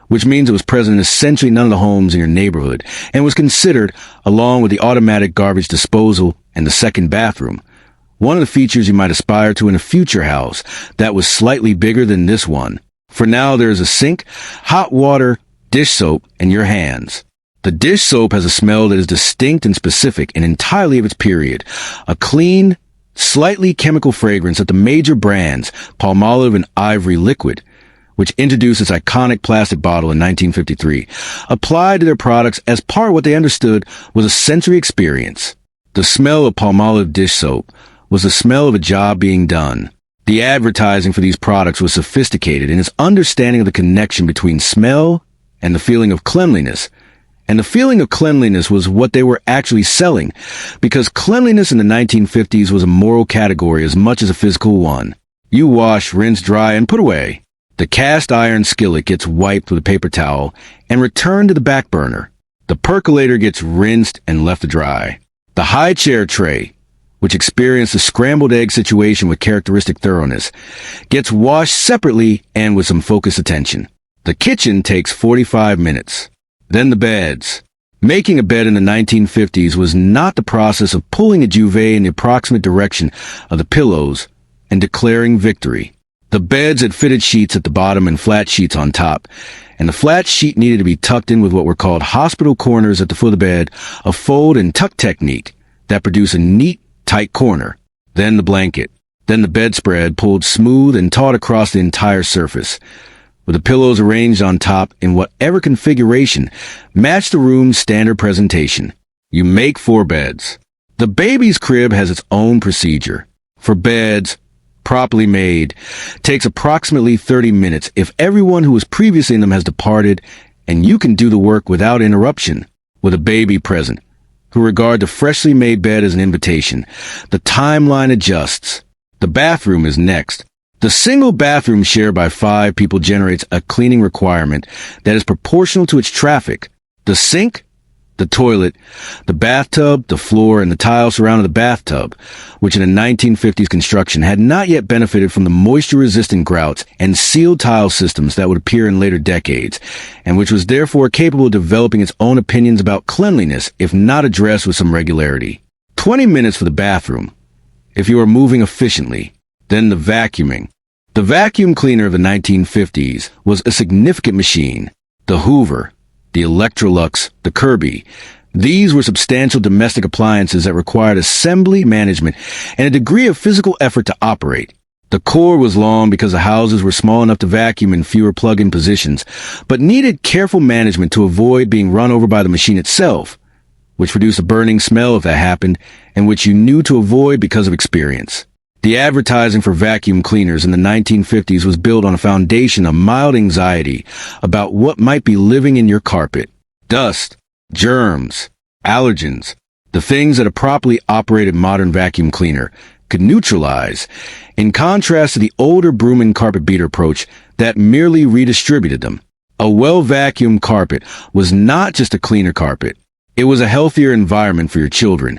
which means it was present in essentially none of the homes in your neighborhood, and was considered, along with the automatic garbage disposal and the second bathroom, one of the features you might aspire to in a future house that was slightly bigger than this one. For now, there is a sink, hot water, dish soap, and your hands. The dish soap has a smell that is distinct and specific and entirely of its period. A clean, slightly chemical fragrance that the major brands, Palmolive and Ivory Liquid, which introduced its iconic plastic bottle in 1953, applied to their products as part of what they understood was a sensory experience. The smell of Palmolive dish soap was the smell of a job being done. The advertising for these products was sophisticated in its understanding of the connection between smell and the feeling of cleanliness. And the feeling of cleanliness was what they were actually selling, because cleanliness in the 1950s was a moral category as much as a physical one. You wash, rinse, dry, and put away. The cast iron skillet gets wiped with a paper towel and returned to the back burner. The percolator gets rinsed and left to dry. The high chair tray, which experienced the scrambled egg situation with characteristic thoroughness, gets washed separately and with some focused attention. The kitchen takes 45 minutes. Then the beds. Making a bed in the 1950s was not the process of pulling a duvet in the approximate direction of the pillows and declaring victory. The beds had fitted sheets at the bottom and flat sheets on top, and the flat sheet needed to be tucked in with what were called hospital corners at the foot of the bed, a fold and tuck technique that produced a neat, tight corner. Then the blanket. Then the bedspread pulled smooth and taut across the entire surface, with the pillows arranged on top in whatever configuration matched the room's standard presentation. You make 4 beds. The baby's crib has its own procedure. For beds, properly made, takes approximately 30 minutes if everyone who was previously in them has departed, and you can do the work without interruption. With a baby present, who regard the freshly made bed as an invitation. The timeline adjusts. The bathroom is next. The single bathroom shared by 5 people generates a cleaning requirement that is proportional to its traffic. The sink, the toilet, the bathtub, the floor, and the tile surrounding the bathtub, which in the 1950s construction had not yet benefited from the moisture-resistant grouts and sealed tile systems that would appear in later decades, and which was therefore capable of developing its own opinions about cleanliness if not addressed with some regularity. 20 minutes for the bathroom, if you are moving efficiently. Then the vacuuming. The vacuum cleaner of the 1950s was a significant machine. The Hoover, the Electrolux, the Kirby. These were substantial domestic appliances that required assembly, management, and a degree of physical effort to operate. The cord was long because the houses were small enough to vacuum in fewer plug-in positions, but needed careful management to avoid being run over by the machine itself, which produced a burning smell if that happened, and which you knew to avoid because of experience. The advertising for vacuum cleaners in the 1950s was built on a foundation of mild anxiety about what might be living in your carpet. Dust, germs, allergens, the things that a properly operated modern vacuum cleaner could neutralize, in contrast to the older broom and carpet beater approach that merely redistributed them. A well-vacuumed carpet was not just a cleaner carpet. It was a healthier environment for your children,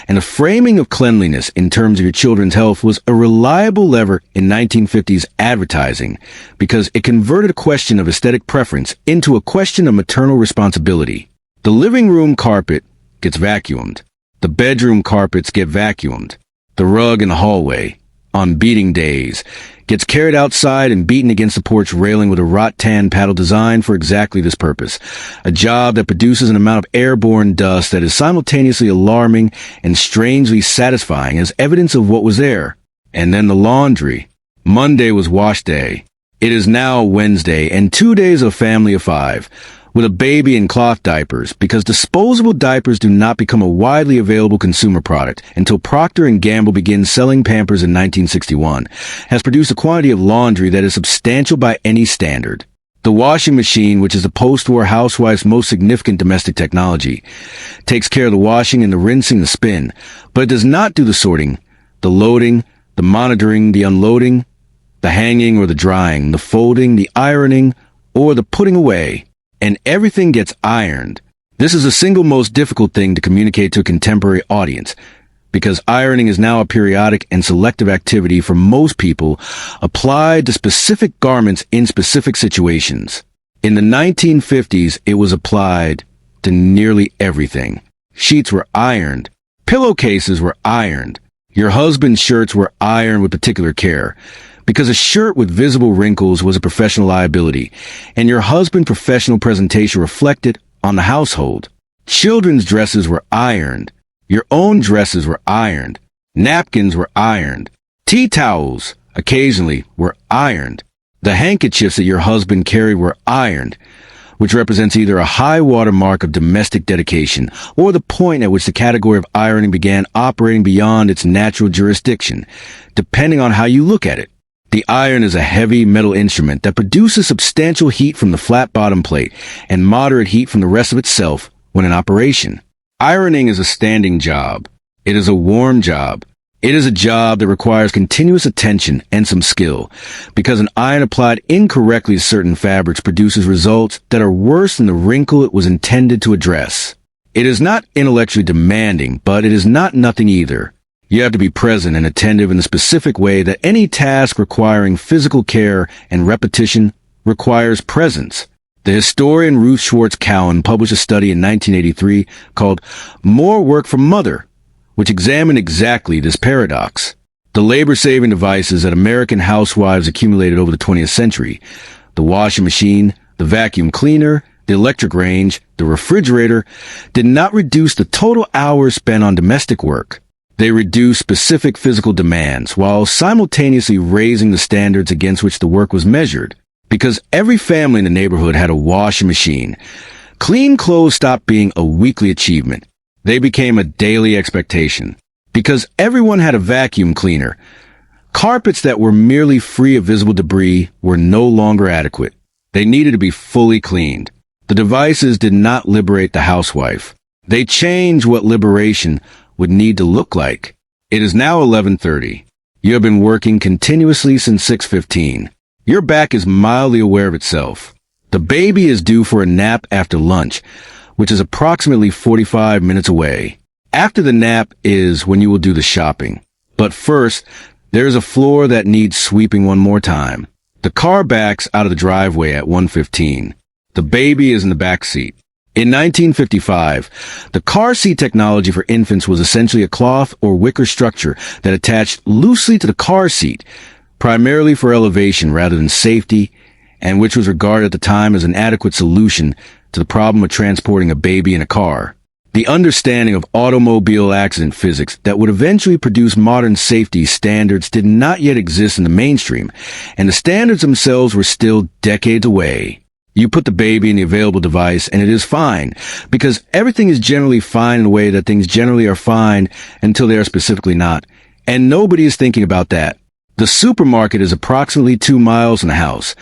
and the framing of cleanliness in terms of your children's health was a reliable lever in 1950s advertising because it converted a question of aesthetic preference into a question of maternal responsibility. The living room carpet gets vacuumed. The bedroom carpets get vacuumed. The rug in the hallway, on beating days, gets carried outside and beaten against the porch railing with a rattan paddle designed for exactly this purpose, a job that produces an amount of airborne dust that is simultaneously alarming and strangely satisfying as evidence of what was there. And then the laundry. Monday was wash day. It is now Wednesday and 2 days of family of 5, with a baby in cloth diapers, because disposable diapers do not become a widely available consumer product until Procter & Gamble begins selling Pampers in 1961, has produced a quantity of laundry that is substantial by any standard. The washing machine, which is the post-war housewife's most significant domestic technology, takes care of the washing and the rinsing, the spin, but it does not do the sorting, the loading, the monitoring, the unloading, the hanging or the drying, the folding, the ironing, or the putting away. And everything gets ironed. This is the single most difficult thing to communicate to a contemporary audience, because ironing is now a periodic and selective activity for most people applied to specific garments in specific situations. In the 1950s, it was applied to nearly everything. Sheets were ironed. Pillowcases were ironed. Your husband's shirts were ironed with particular care, because a shirt with visible wrinkles was a professional liability, and your husband's professional presentation reflected on the household. Children's dresses were ironed. Your own dresses were ironed. Napkins were ironed. Tea towels, occasionally, were ironed. The handkerchiefs that your husband carried were ironed, which represents either a high water mark of domestic dedication or the point at which the category of ironing began operating beyond its natural jurisdiction, depending on how you look at it. The iron is a heavy metal instrument that produces substantial heat from the flat bottom plate and moderate heat from the rest of itself when in operation. Ironing is a standing job. It is a warm job. It is a job that requires continuous attention and some skill, because an iron applied incorrectly to certain fabrics produces results that are worse than the wrinkle it was intended to address. It is not intellectually demanding, but it is not nothing either. You have to be present and attentive in the specific way that any task requiring physical care and repetition requires presence. The historian Ruth Schwartz Cowan published a study in 1983 called More Work for Mother, which examined exactly this paradox. The labor-saving devices that American housewives accumulated over the 20th century, the washing machine, the vacuum cleaner, the electric range, the refrigerator, did not reduce the total hours spent on domestic work. They reduced specific physical demands while simultaneously raising the standards against which the work was measured. Because every family in the neighborhood had a washing machine, clean clothes stopped being a weekly achievement. They became a daily expectation. Because everyone had a vacuum cleaner, carpets that were merely free of visible debris were no longer adequate. They needed to be fully cleaned. The devices did not liberate the housewife. They change what liberation would need to look like. It is now 11:30. You have been working continuously since 6:15. Your back is mildly aware of itself. The baby is due for a nap after lunch, which is approximately 45 minutes away. After the nap is when you will do the shopping. But first, there is a floor that needs sweeping one more time. The car backs out of the driveway at 1:15. The baby is in the back seat. In 1955, the car seat technology for infants was essentially a cloth or wicker structure that attached loosely to the car seat, primarily for elevation rather than safety, and which was regarded at the time as an adequate solution to the problem of transporting a baby in a car. The understanding of automobile accident physics that would eventually produce modern safety standards did not yet exist in the mainstream, and the standards themselves were still decades away. You put the baby in the available device and it is fine, because everything is generally fine in a way that things generally are fine until they are specifically not, and nobody is thinking about that. The supermarket is approximately 2 miles from the house,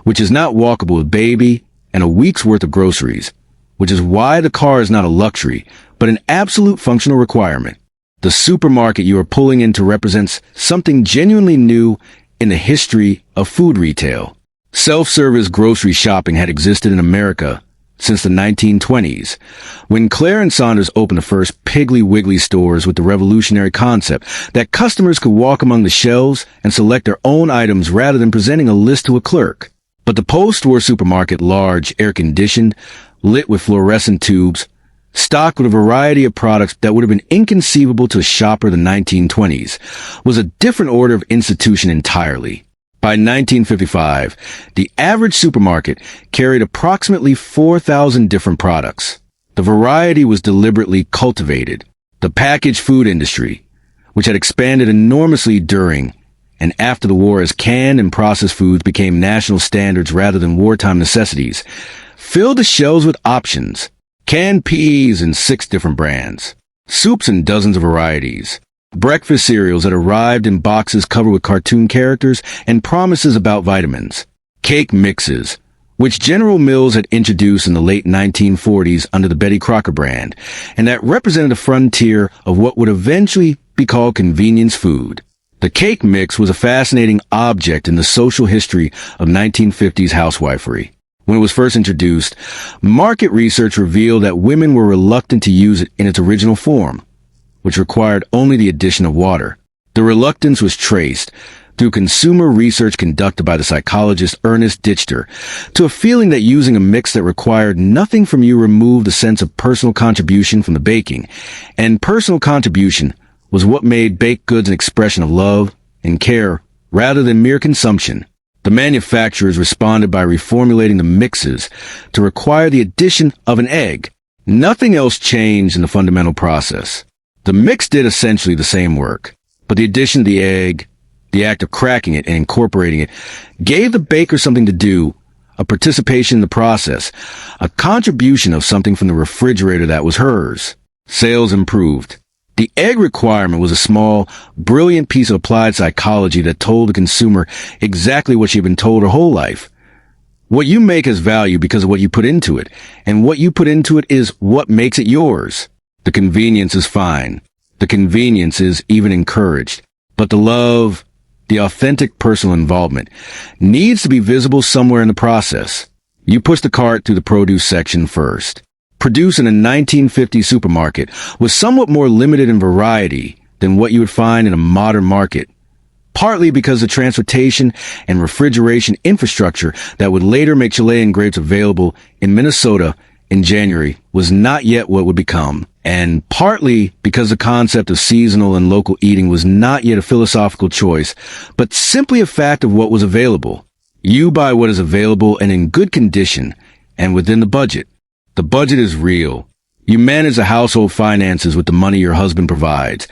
which is not walkable with baby and a week's worth of groceries, which is why the car is not a luxury, but an absolute functional requirement. The supermarket you are pulling into represents something genuinely new in the history of food retail. Self-service grocery shopping had existed in America since the 1920s, when Claire and Saunders opened the first Piggly Wiggly stores with the revolutionary concept that customers could walk among the shelves and select their own items rather than presenting a list to a clerk. But the post-war supermarket, large, air-conditioned, lit with fluorescent tubes, stocked with a variety of products that would have been inconceivable to a shopper of the 1920s, was a different order of institution entirely. By 1955, the average supermarket carried approximately 4,000 different products. The variety was deliberately cultivated. The packaged food industry, which had expanded enormously during and after the war as canned and processed foods became national standards rather than wartime necessities, filled the shelves with options. Canned peas in 6 different brands. Soups in dozens of varieties. Breakfast cereals that arrived in boxes covered with cartoon characters and promises about vitamins. Cake mixes, which General Mills had introduced in the late 1940s under the Betty Crocker brand, and that represented a frontier of what would eventually be called convenience food. The cake mix was a fascinating object in the social history of 1950s housewifery. When it was first introduced, market research revealed that women were reluctant to use it in its original form, which required only the addition of water. The reluctance was traced through consumer research conducted by the psychologist Ernest Dichter to a feeling that using a mix that required nothing from you removed the sense of personal contribution from the baking, and personal contribution was what made baked goods an expression of love and care rather than mere consumption. The manufacturers responded by reformulating the mixes to require the addition of an egg. Nothing else changed in the fundamental process. The mix did essentially the same work, but the addition of the egg, the act of cracking it and incorporating it, gave the baker something to do, a participation in the process, a contribution of something from the refrigerator that was hers. Sales improved. The egg requirement was a small, brilliant piece of applied psychology that told the consumer exactly what she had been told her whole life. What you make has value because of what you put into it, and what you put into it is what makes it yours. The convenience is fine. The convenience is even encouraged. But the love, the authentic personal involvement, needs to be visible somewhere in the process. You push the cart through the produce section first. Produce in a 1950s supermarket was somewhat more limited in variety than what you would find in a modern market, partly because the transportation and refrigeration infrastructure that would later make Chilean grapes available in Minnesota in January was not yet what would become, and partly because the concept of seasonal and local eating was not yet a philosophical choice, but simply a fact of what was available. You buy what is available and in good condition and within the budget. The budget is real. You manage the household finances with the money your husband provides,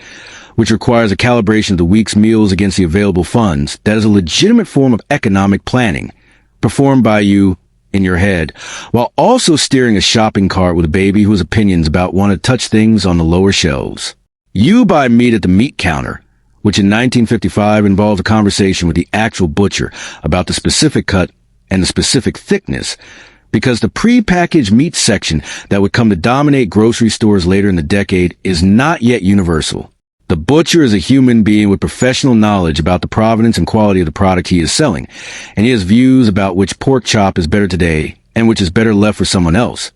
which requires a calibration of the week's meals against the available funds. That is a legitimate form of economic planning, performed by you in your head, while also steering a shopping cart with a baby whose opinions about want to touch things on the lower shelves. You buy meat at the meat counter, which in 1955 involved a conversation with the actual butcher about the specific cut and the specific thickness, because the pre-packaged meat section that would come to dominate grocery stores later in the decade is not yet universal. The butcher is a human being with professional knowledge about the provenance and quality of the product he is selling, and he has views about which pork chop is better today and which is better left for someone else.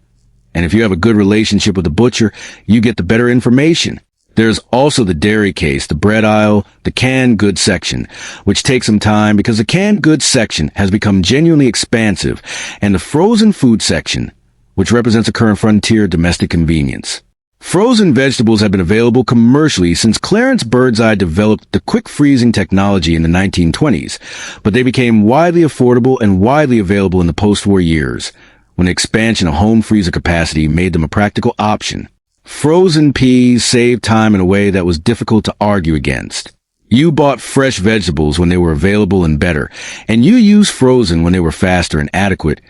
And if you have a good relationship with the butcher, you get the better information. There's also the dairy case, the bread aisle, the canned goods section, which takes some time because the canned goods section has become genuinely expansive, and the frozen food section, which represents a current frontier of domestic convenience. Frozen vegetables have been available commercially since Clarence Birdseye developed the quick freezing technology in the 1920s, but they became widely affordable and widely available in the post-war years, when the expansion of home freezer capacity made them a practical option. Frozen peas saved time in a way that was difficult to argue against. You bought fresh vegetables when they were available and better, and you used frozen when they were faster and adequate,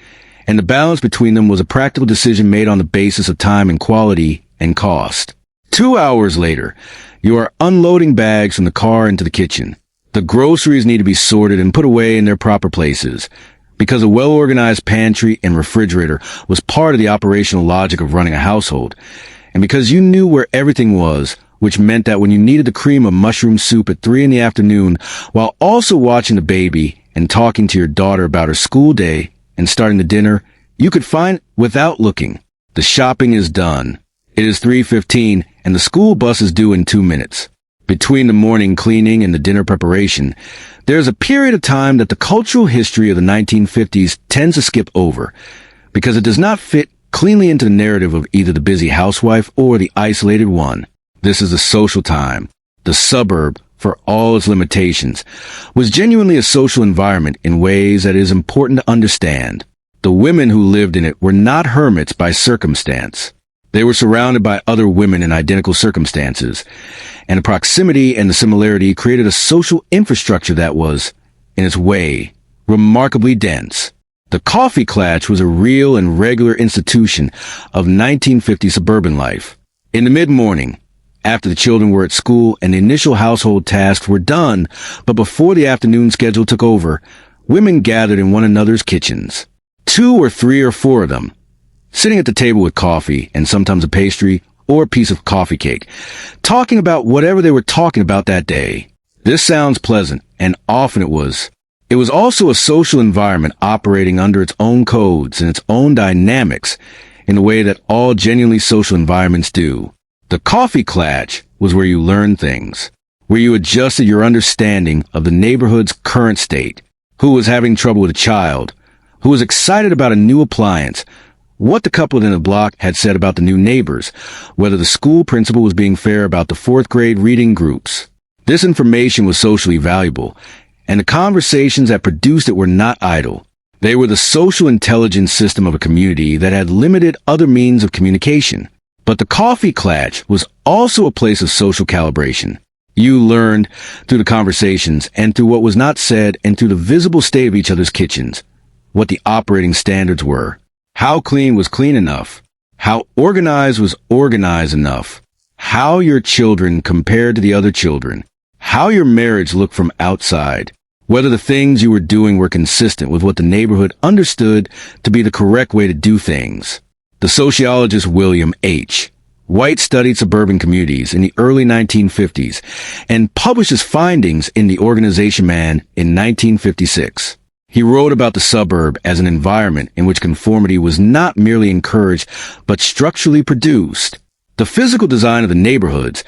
and the balance between them was a practical decision made on the basis of time and quality and cost. 2 hours later, you are unloading bags from the car into the kitchen. The groceries need to be sorted and put away in their proper places, because a well-organized pantry and refrigerator was part of the operational logic of running a household, and because you knew where everything was, which meant that when you needed the cream of mushroom soup at 3 in the afternoon, while also watching the baby and talking to your daughter about her school day and starting the dinner, you could find it without looking. The shopping is done. It is 3:15, and the school bus is due in 2 minutes. Between the morning cleaning and the dinner preparation, there is a period of time that the cultural history of the 1950s tends to skip over, because it does not fit cleanly into the narrative of either the busy housewife or the isolated one. This is the social time. The suburb, for all its limitations, was genuinely a social environment in ways that it is important to understand. The women who lived in it were not hermits by circumstance. They were surrounded by other women in identical circumstances, and the proximity and the similarity created a social infrastructure that was, in its way, remarkably dense. The coffee klatch was a real and regular institution of 1950 suburban life. In the mid-morning, after the children were at school and the initial household tasks were done, but before the afternoon schedule took over, women gathered in one another's kitchens. 2 or 3 or 4 of them, sitting at the table with coffee and sometimes a pastry or a piece of coffee cake, talking about whatever they were talking about that day. This sounds pleasant, and often it was. It was also a social environment operating under its own codes and its own dynamics in the way that all genuinely social environments do. The coffee klatch was where you learned things, where you adjusted your understanding of the neighborhood's current state, who was having trouble with a child, who was excited about a new appliance, what the couple in the block had said about the new neighbors, whether the school principal was being fair about the 4th grade reading groups. This information was socially valuable, and the conversations that produced it were not idle. They were the social intelligence system of a community that had limited other means of communication. But the coffee klatch was also a place of social calibration. You learned through the conversations and through what was not said and through the visible state of each other's kitchens, what the operating standards were. How clean was clean enough? How organized was organized enough? How your children compared to the other children? How your marriage looked from outside? Whether the things you were doing were consistent with what the neighborhood understood to be the correct way to do things. The sociologist William H. White studied suburban communities in the early 1950s and published his findings in The Organization Man in 1956. He wrote about the suburb as an environment in which conformity was not merely encouraged, but structurally produced. The physical design of the neighborhoods,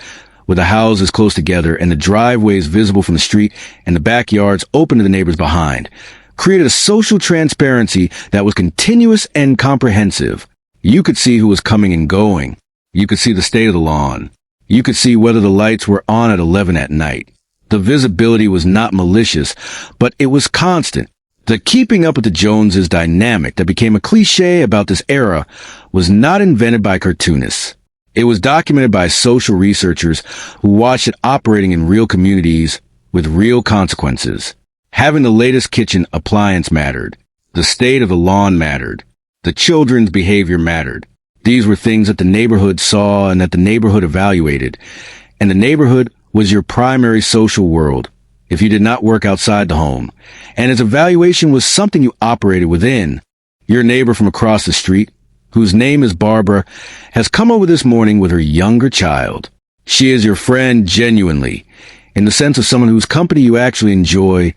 with the houses close together and the driveways visible from the street and the backyards open to the neighbors behind, created a social transparency that was continuous and comprehensive. You could see who was coming and going. You could see the state of the lawn. You could see whether the lights were on at 11 at night. The visibility was not malicious, but it was constant. The keeping up with the Joneses dynamic that became a cliché about this era was not invented by cartoonists. It was documented by social researchers who watched it operating in real communities with real consequences. Having the latest kitchen appliance mattered. The state of the lawn mattered. The children's behavior mattered. These were things that the neighborhood saw and that the neighborhood evaluated. And the neighborhood was your primary social world if you did not work outside the home. And its evaluation was something you operated within. Your neighbor from across the street, whose name is Barbara, has come over this morning with her younger child. She is your friend genuinely, in the sense of someone whose company you actually enjoy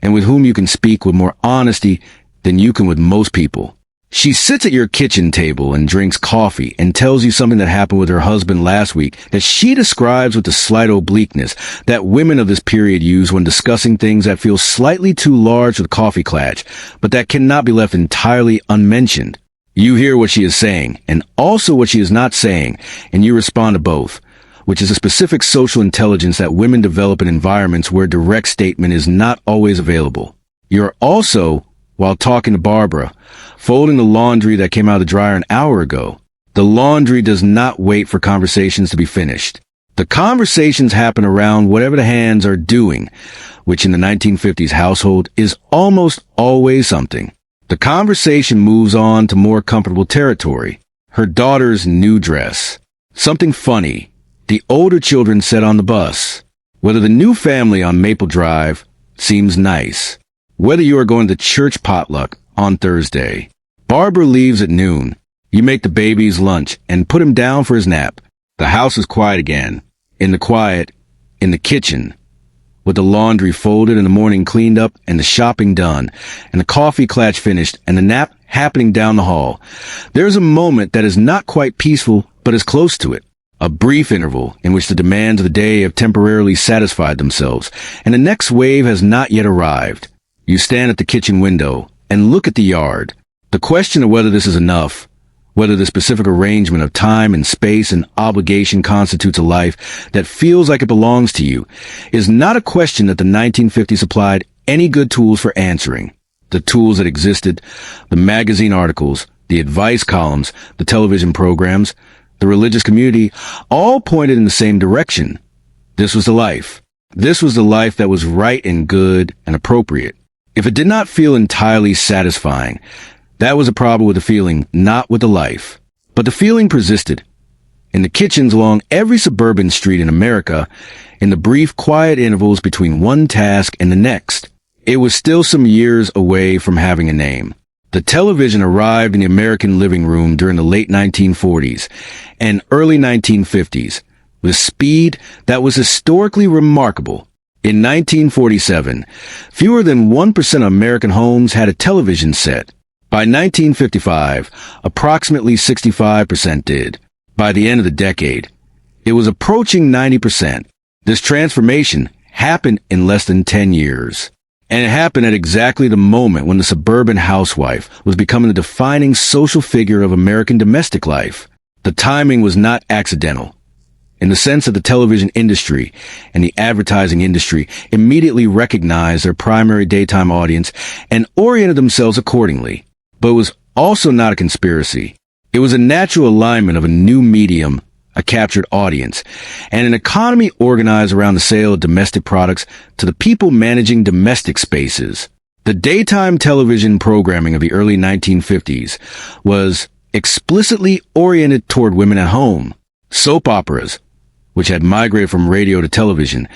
and with whom you can speak with more honesty than you can with most people. She sits at your kitchen table and drinks coffee and tells you something that happened with her husband last week that she describes with the slight obliqueness that women of this period use when discussing things that feel slightly too large for the coffee klatch, but that cannot be left entirely unmentioned. You hear what she is saying and also what she is not saying, and you respond to both, which is a specific social intelligence that women develop in environments where direct statement is not always available. You're also, while talking to Barbara, folding the laundry that came out of the dryer an hour ago. The laundry does not wait for conversations to be finished. The conversations happen around whatever the hands are doing, which in the 1950s household is almost always something. The conversation moves on to more comfortable territory. Her daughter's new dress. Something funny. The older children said on the bus. Whether the new family on Maple Drive seems nice. Whether you are going to church potluck on Thursday. Barbara leaves at noon. You make the baby's lunch and put him down for his nap. The house is quiet again. In the quiet, in the kitchen, with the laundry folded and the morning cleaned up and the shopping done and the coffee klatch finished and the nap happening down the hall. There's a moment that is not quite peaceful but is close to it. A brief interval in which the demands of the day have temporarily satisfied themselves and the next wave has not yet arrived. You stand at the kitchen window and look at the yard. The question of whether this is enough, whether the specific arrangement of time and space and obligation constitutes a life that feels like it belongs to you, is not a question that the 1950s supplied any good tools for answering. The tools that existed, the magazine articles, the advice columns, the television programs, the religious community, all pointed in the same direction. This was the life. This was the life that was right and good and appropriate. If it did not feel entirely satisfying, that was a problem with the feeling, not with the life. But the feeling persisted. In the kitchens along every suburban street in America, in the brief, quiet intervals between one task and the next, it was still some years away from having a name. The television arrived in the American living room during the late 1940s and early 1950s with speed that was historically remarkable. In 1947, fewer than 1% of American homes had a television set. By 1955, approximately 65% did. By the end of the decade, it was approaching 90%. This transformation happened in less than 10 years. And it happened at exactly the moment when the suburban housewife was becoming the defining social figure of American domestic life. The timing was not accidental. In the sense that the television industry and the advertising industry immediately recognized their primary daytime audience and oriented themselves accordingly. But it was also not a conspiracy. It was a natural alignment of a new medium, a captured audience, and an economy organized around the sale of domestic products to the people managing domestic spaces. The daytime television programming of the early 1950s was explicitly oriented toward women at home. Soap operas, which had migrated from radio to television,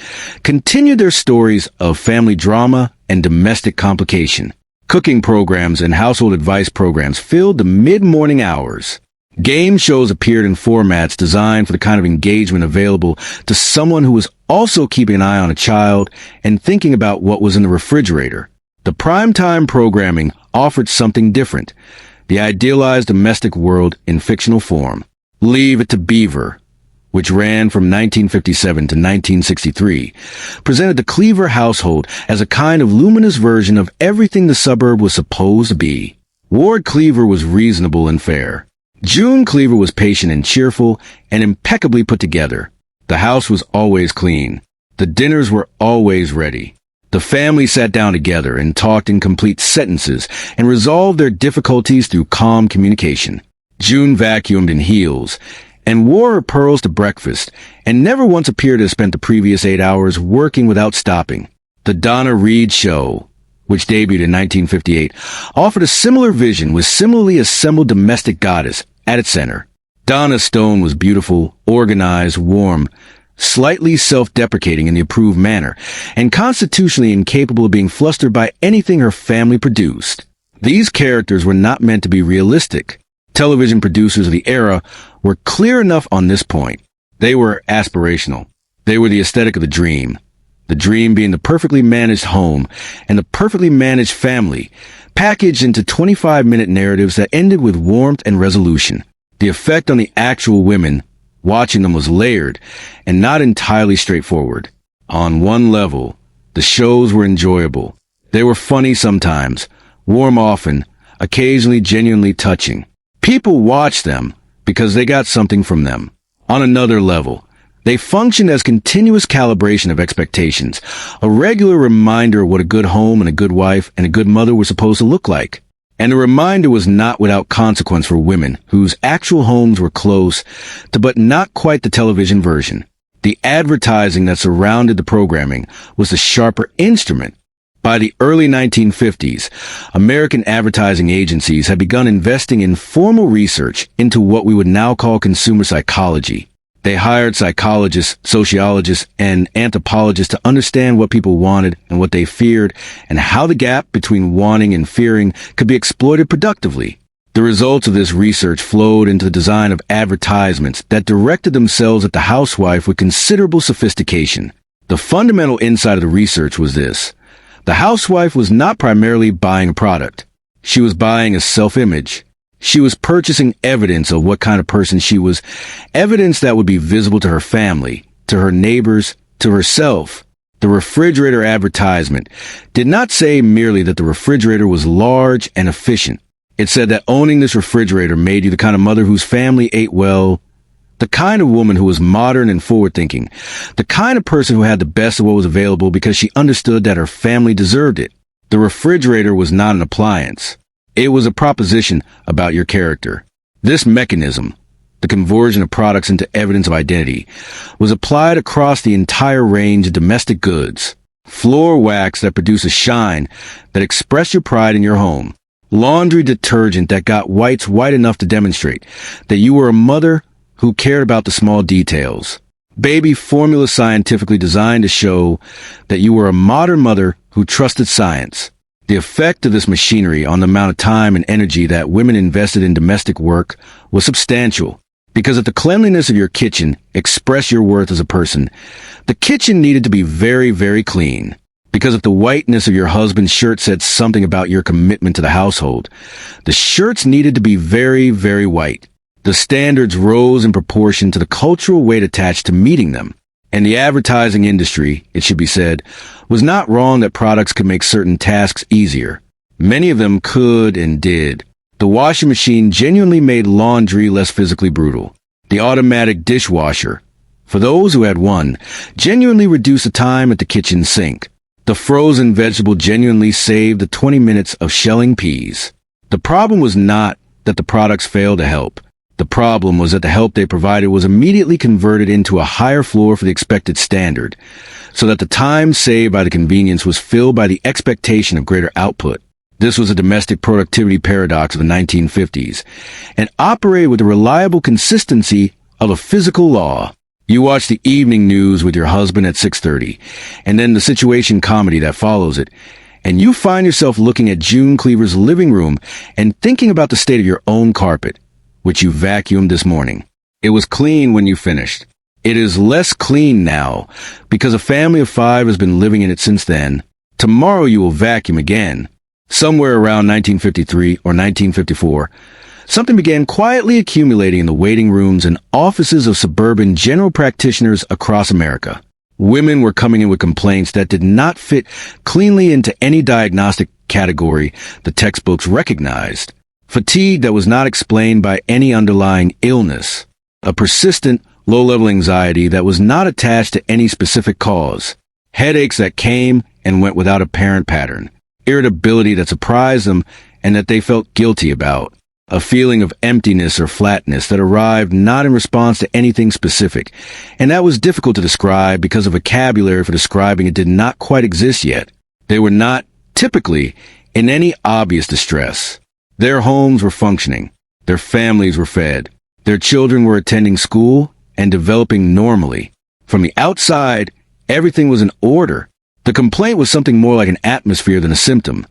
continued their stories of family drama and domestic complication. Cooking programs and household advice programs filled the mid-morning hours. Game shows appeared in formats designed for the kind of engagement available to someone who was also keeping an eye on a child and thinking about what was in the refrigerator. The primetime programming offered something different, the idealized domestic world in fictional form. Leave It to Beaver, which ran from 1957 to 1963, presented the Cleaver household as a kind of luminous version of everything the suburb was supposed to be. Ward Cleaver was reasonable and fair. June Cleaver was patient and cheerful and impeccably put together. The house was always clean. The dinners were always ready. The family sat down together and talked in complete sentences and resolved their difficulties through calm communication. June vacuumed in heels and wore her pearls to breakfast, and never once appeared to have spent the previous 8 hours working without stopping. The Donna Reed Show, which debuted in 1958, offered a similar vision with similarly assembled domestic goddess at its center. Donna Stone was beautiful, organized, warm, slightly self-deprecating in the approved manner, and constitutionally incapable of being flustered by anything her family produced. These characters were not meant to be realistic. Television producers of the era were clear enough on this point. They were aspirational. They were the aesthetic of the dream being the perfectly managed home and the perfectly managed family, packaged into 25-minute narratives that ended with warmth and resolution. The effect on the actual women watching them was layered and not entirely straightforward. On one level, the shows were enjoyable. They were funny sometimes, warm often, occasionally genuinely touching. People watched them because they got something from them. On another level, they functioned as continuous calibration of expectations, a regular reminder of what a good home and a good wife and a good mother were supposed to look like. And the reminder was not without consequence for women whose actual homes were close to but not quite the television version. The advertising that surrounded the programming was the sharper instrument. By the early 1950s, American advertising agencies had begun investing in formal research into what we would now call consumer psychology. They hired psychologists, sociologists, and anthropologists to understand what people wanted and what they feared, and how the gap between wanting and fearing could be exploited productively. The results of this research flowed into the design of advertisements that directed themselves at the housewife with considerable sophistication. The fundamental insight of the research was this: the housewife was not primarily buying a product. She was buying a self-image. She was purchasing evidence of what kind of person she was, evidence that would be visible to her family, to her neighbors, to herself. The refrigerator advertisement did not say merely that the refrigerator was large and efficient. It said that owning this refrigerator made you the kind of mother whose family ate well, the kind of woman who was modern and forward-thinking, the kind of person who had the best of what was available because she understood that her family deserved it. The refrigerator was not an appliance. It was a proposition about your character. This mechanism, the conversion of products into evidence of identity, was applied across the entire range of domestic goods. Floor wax that produced a shine that expressed your pride in your home. Laundry detergent that got whites white enough to demonstrate that you were a mother who cared about the small details. Baby formula scientifically designed to show that you were a modern mother who trusted science. The effect of this machinery on the amount of time and energy that women invested in domestic work was substantial. Because if the cleanliness of your kitchen expressed your worth as a person, the kitchen needed to be very, very clean. Because if the whiteness of your husband's shirt said something about your commitment to the household, the shirts needed to be very, very white. The standards rose in proportion to the cultural weight attached to meeting them. And the advertising industry, it should be said, was not wrong that products could make certain tasks easier. Many of them could and did. The washing machine genuinely made laundry less physically brutal. The automatic dishwasher, for those who had one, genuinely reduced the time at the kitchen sink. The frozen vegetable genuinely saved the 20 minutes of shelling peas. The problem was not that the products failed to help. The problem was that the help they provided was immediately converted into a higher floor for the expected standard, so that the time saved by the convenience was filled by the expectation of greater output. This was a domestic productivity paradox of the 1950s, and operated with the reliable consistency of a physical law. You watch the evening news with your husband at 6:30, and then the situation comedy that follows it, and you find yourself looking at June Cleaver's living room and thinking about the state of your own carpet, which you vacuumed this morning. It was clean when you finished. It is less clean now, because a family of 5 has been living in it since then. Tomorrow you will vacuum again. Somewhere around 1953 or 1954, something began quietly accumulating in the waiting rooms and offices of suburban general practitioners across America. Women were coming in with complaints that did not fit cleanly into any diagnostic category the textbooks recognized. Fatigue that was not explained by any underlying illness. A persistent, low-level anxiety that was not attached to any specific cause. Headaches that came and went without apparent pattern. Irritability that surprised them and that they felt guilty about. A feeling of emptiness or flatness that arrived not in response to anything specific, and that was difficult to describe because a vocabulary for describing it did not quite exist yet. They were not, typically, in any obvious distress. Their homes were functioning. Their families were fed. Their children were attending school and developing normally. From the outside, everything was in order. The complaint was something more like an atmosphere than a symptom,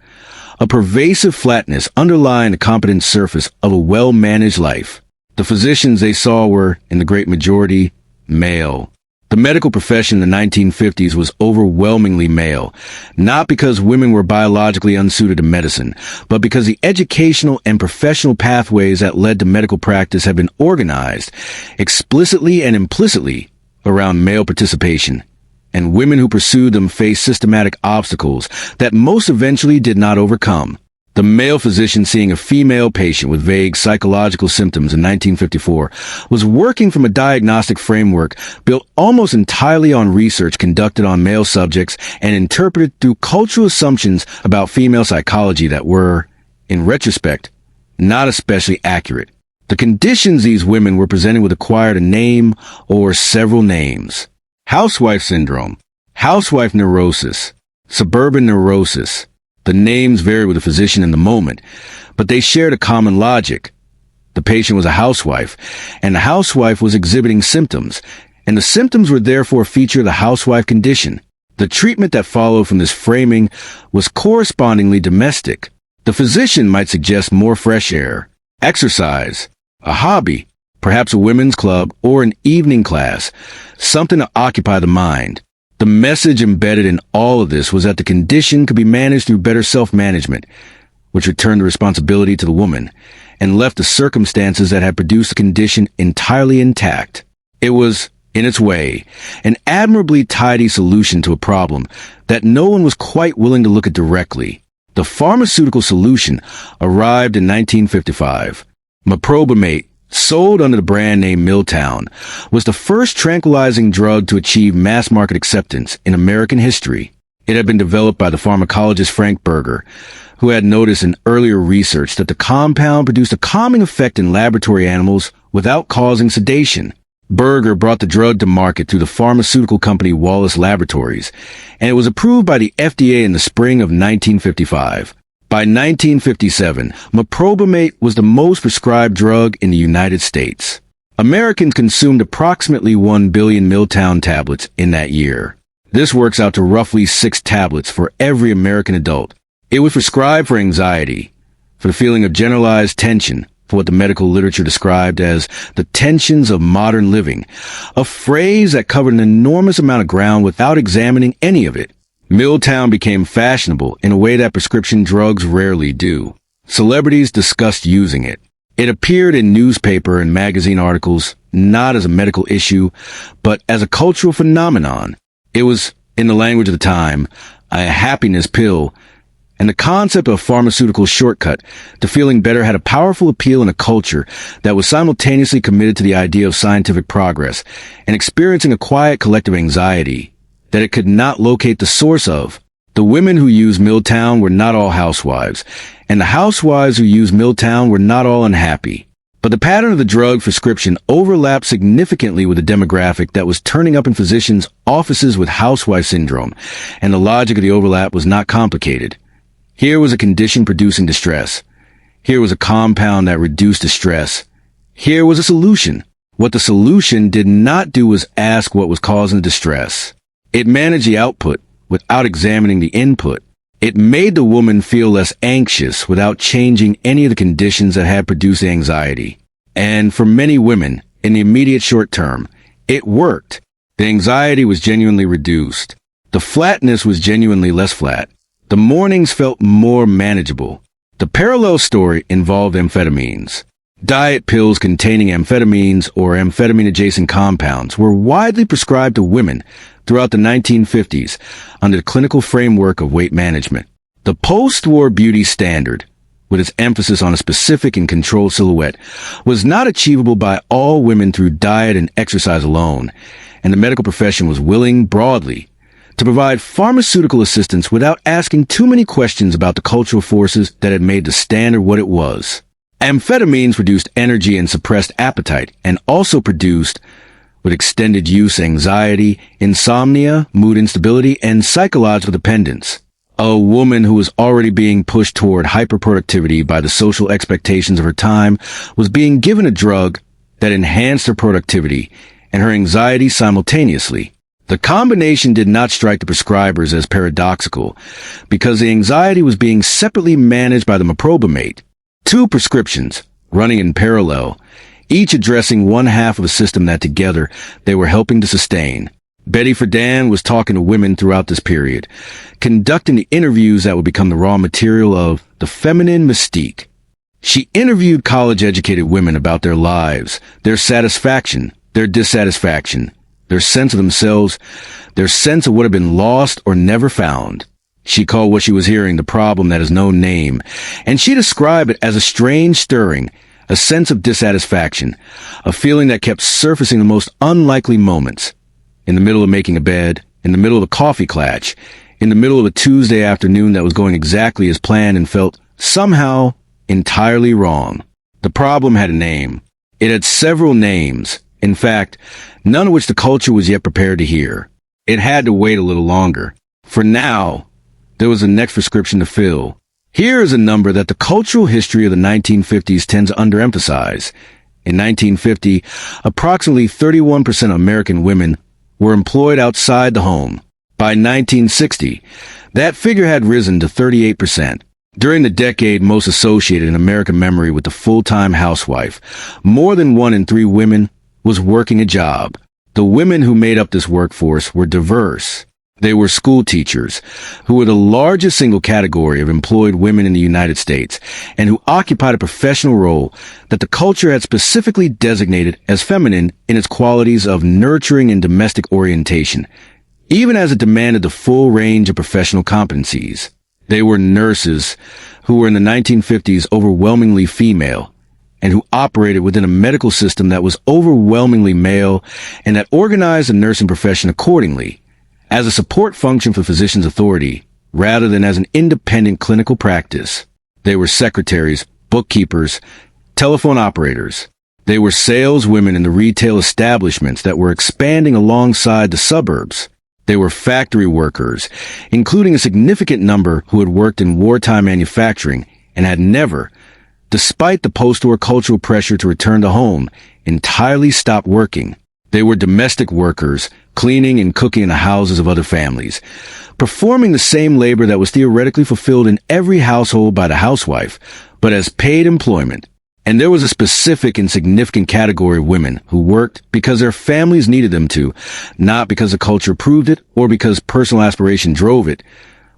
a pervasive flatness underlying the competent surface of a well-managed life. The physicians they saw were, in the great majority, male. The medical profession in the 1950s was overwhelmingly male, not because women were biologically unsuited to medicine, but because the educational and professional pathways that led to medical practice had been organized, explicitly and implicitly, around male participation, and women who pursued them faced systematic obstacles that most eventually did not overcome. The male physician seeing a female patient with vague psychological symptoms in 1954 was working from a diagnostic framework built almost entirely on research conducted on male subjects and interpreted through cultural assumptions about female psychology that were, in retrospect, not especially accurate. The conditions these women were presented with acquired a name or several names. Housewife syndrome, housewife neurosis, suburban neurosis. The names varied with the physician in the moment, but they shared a common logic. The patient was a housewife, and the housewife was exhibiting symptoms, and the symptoms were therefore a feature of the housewife condition. The treatment that followed from this framing was correspondingly domestic. The physician might suggest more fresh air, exercise, a hobby, perhaps a women's club or an evening class, something to occupy the mind. The message embedded in all of this was that the condition could be managed through better self-management, which returned the responsibility to the woman and left the circumstances that had produced the condition entirely intact. It was, in its way, an admirably tidy solution to a problem that no one was quite willing to look at directly. The pharmaceutical solution arrived in 1955. Meprobamate, sold under the brand name Miltown, was the first tranquilizing drug to achieve mass market acceptance in American history. It had been developed by the pharmacologist Frank Berger, who had noticed in earlier research that the compound produced a calming effect in laboratory animals without causing sedation. Berger brought the drug to market through the pharmaceutical company Wallace Laboratories, and it was approved by the FDA in the spring of 1955. By 1957, meprobamate was the most prescribed drug in the United States. Americans consumed approximately 1 billion Miltown tablets in that year. This works out to roughly 6 tablets for every American adult. It was prescribed for anxiety, for the feeling of generalized tension, for what the medical literature described as the tensions of modern living, a phrase that covered an enormous amount of ground without examining any of it. Miltown became fashionable in a way that prescription drugs rarely do. Celebrities discussed using it. It appeared in newspaper and magazine articles, not as a medical issue, but as a cultural phenomenon. It was, in the language of the time, a happiness pill, and the concept of a pharmaceutical shortcut to feeling better had a powerful appeal in a culture that was simultaneously committed to the idea of scientific progress and experiencing a quiet collective anxiety that it could not locate the source of. The women who used Miltown were not all housewives, and the housewives who used Miltown were not all unhappy. But the pattern of the drug prescription overlapped significantly with the demographic that was turning up in physicians' offices with housewife syndrome, and the logic of the overlap was not complicated. Here was a condition producing distress. Here was a compound that reduced distress. Here was a solution. What the solution did not do was ask what was causing the distress. It managed the output without examining the input. It made the woman feel less anxious without changing any of the conditions that had produced anxiety. And for many women, in the immediate short term, it worked. The anxiety was genuinely reduced. The flatness was genuinely less flat. The mornings felt more manageable. The parallel story involved amphetamines. Diet pills containing amphetamines or amphetamine-adjacent compounds were widely prescribed to women throughout the 1950s under the clinical framework of weight management. The post-war beauty standard, with its emphasis on a specific and controlled silhouette, was not achievable by all women through diet and exercise alone, and the medical profession was willing, broadly, to provide pharmaceutical assistance without asking too many questions about the cultural forces that had made the standard what it was. Amphetamines produced energy and suppressed appetite, and also produced, with extended use, anxiety, insomnia, mood instability, and psychological dependence. A woman who was already being pushed toward hyperproductivity by the social expectations of her time was being given a drug that enhanced her productivity and her anxiety simultaneously. The combination did not strike the prescribers as paradoxical, because the anxiety was being separately managed by the meprobamate. Two prescriptions, running in parallel, each addressing one half of a system that together they were helping to sustain. Betty Friedan was talking to women throughout this period, conducting the interviews that would become the raw material of the feminine mystique. She interviewed college-educated women about their lives, their satisfaction, their dissatisfaction, their sense of themselves, their sense of what had been lost or never found. She called what she was hearing the problem that has no name, and she described it as a strange stirring, a sense of dissatisfaction, a feeling that kept surfacing the most unlikely moments. In the middle of making a bed, in the middle of a coffee klatch, in the middle of a Tuesday afternoon that was going exactly as planned and felt somehow entirely wrong. The problem had a name. It had several names. In fact, none of which the culture was yet prepared to hear. It had to wait a little longer. For now, there was a next prescription to fill. Here is a number that the cultural history of the 1950s tends to underemphasize. In 1950, approximately 31% of American women were employed outside the home. By 1960, that figure had risen to 38%. During the decade most associated in American memory with the full-time housewife, more than 1 in 3 women was working a job. The women who made up this workforce were diverse. They were school teachers, who were the largest single category of employed women in the United States, and who occupied a professional role that the culture had specifically designated as feminine in its qualities of nurturing and domestic orientation, even as it demanded the full range of professional competencies. They were nurses, who were in the 1950s overwhelmingly female, and who operated within a medical system that was overwhelmingly male and that organized the nursing profession accordingly, as a support function for physicians' authority, rather than as an independent clinical practice. They were secretaries, bookkeepers, telephone operators. They were saleswomen in the retail establishments that were expanding alongside the suburbs. They were factory workers, including a significant number who had worked in wartime manufacturing and had never, despite the post-war cultural pressure to return to home, entirely stopped working. They were domestic workers, cleaning and cooking in the houses of other families, performing the same labor that was theoretically fulfilled in every household by the housewife, but as paid employment. And there was a specific and significant category of women who worked because their families needed them to, not because the culture proved it or because personal aspiration drove it,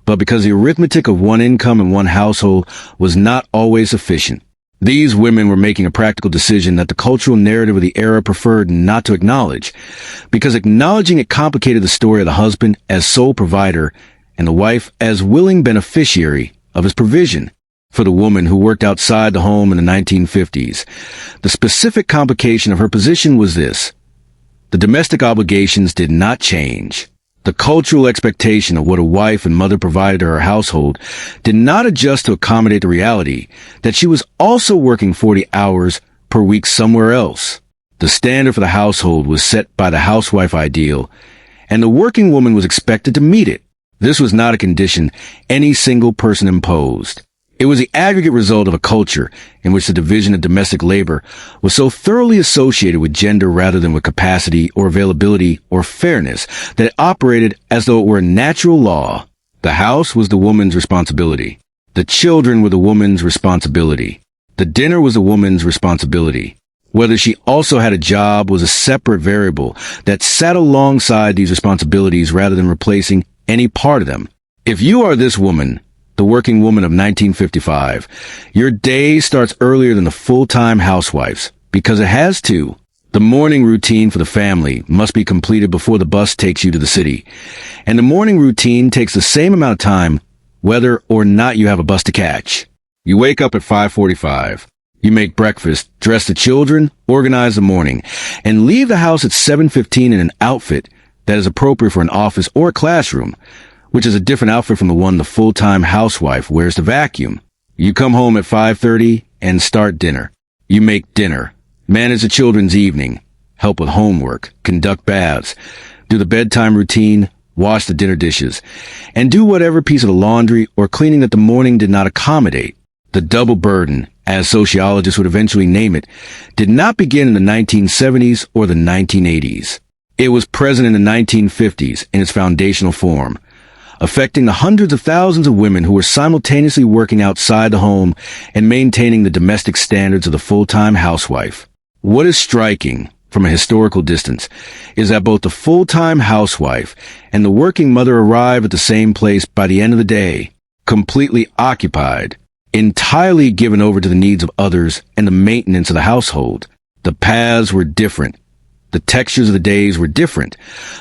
but because the arithmetic of one income in one household was not always sufficient. These women were making a practical decision that the cultural narrative of the era preferred not to acknowledge, because acknowledging it complicated the story of the husband as sole provider and the wife as willing beneficiary of his provision. For the woman who worked outside the home in the 1950s, the specific complication of her position was this: the domestic obligations did not change. The cultural expectation of what a wife and mother provided to her household did not adjust to accommodate the reality that she was also working 40 hours per week somewhere else. The standard for the household was set by the housewife ideal, and the working woman was expected to meet it. This was not a condition any single person imposed. It was the aggregate result of a culture in which the division of domestic labor was so thoroughly associated with gender rather than with capacity or availability or fairness that it operated as though it were a natural law. The house was the woman's responsibility. The children were the woman's responsibility. The dinner was the woman's responsibility. Whether she also had a job was a separate variable that sat alongside these responsibilities rather than replacing any part of them. If you are this woman, the working woman of 1955, your day starts earlier than the full-time housewife's, because it has to. The morning routine for the family must be completed before the bus takes you to the city, and the morning routine takes the same amount of time whether or not you have a bus to catch. You wake up at 5:45. You make breakfast, dress the children, organize the morning, and leave the house at 7:15 in an outfit that is appropriate for an office or a classroom, which is a different outfit from the one the full-time housewife wears to vacuum. You come home at 5:30 and start dinner. You make dinner, manage the children's evening, help with homework, conduct baths, do the bedtime routine, wash the dinner dishes, and do whatever piece of the laundry or cleaning that the morning did not accommodate. The double burden, as sociologists would eventually name it, did not begin in the 1970s or the 1980s. It was present in the 1950s in its foundational form, affecting the hundreds of thousands of women who were simultaneously working outside the home and maintaining the domestic standards of the full-time housewife. What is striking, from a historical distance, is that both the full-time housewife and the working mother arrive at the same place by the end of the day, completely occupied, entirely given over to the needs of others and the maintenance of the household. The paths were different. The textures of the days were different,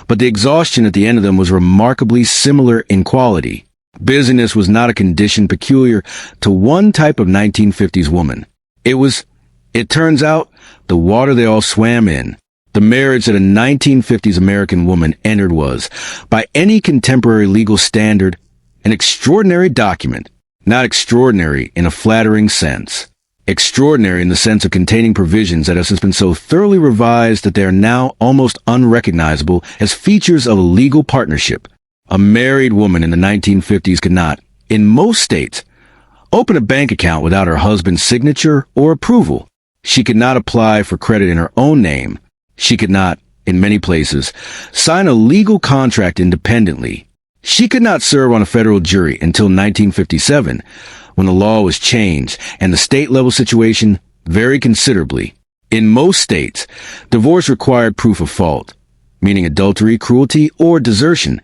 but the exhaustion at the end of them was remarkably similar in quality. Busyness was not a condition peculiar to one type of 1950s woman. It turns out, the water they all swam in. The marriage that a 1950s American woman entered was, by any contemporary legal standard, an extraordinary document. Not extraordinary in a flattering sense. Extraordinary in the sense of containing provisions that have since been so thoroughly revised that they are now almost unrecognizable as features of a legal partnership. A married woman in the 1950s could not, in most states, open a bank account without her husband's signature or approval. She could not apply for credit in her own name. She could not, in many places, sign a legal contract independently. She could not serve on a federal jury until 1957, when the law was changed and the state-level situation varied considerably. In most states, divorce required proof of fault, meaning adultery, cruelty, or desertion,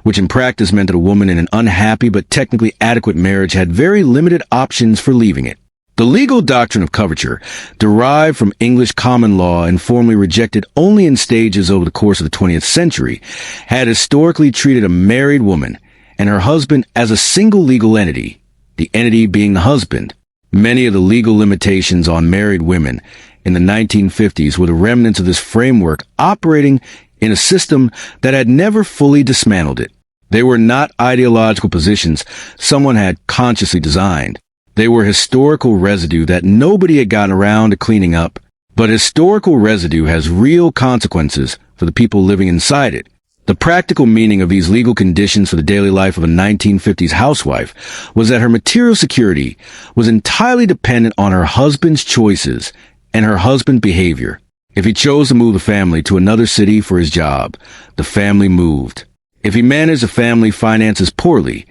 which in practice meant that a woman in an unhappy but technically adequate marriage had very limited options for leaving it. The legal doctrine of coverture, derived from English common law and formally rejected only in stages over the course of the 20th century, had historically treated a married woman and her husband as a single legal entity, the entity being the husband. Many of the legal limitations on married women in the 1950s were the remnants of this framework operating in a system that had never fully dismantled it. They were not ideological positions someone had consciously designed. They were historical residue that nobody had gotten around to cleaning up. But historical residue has real consequences for the people living inside it. The practical meaning of these legal conditions for the daily life of a 1950s housewife was that her material security was entirely dependent on her husband's choices and her husband's behavior. If he chose to move the family to another city for his job, the family moved. If he managed the family finances poorly,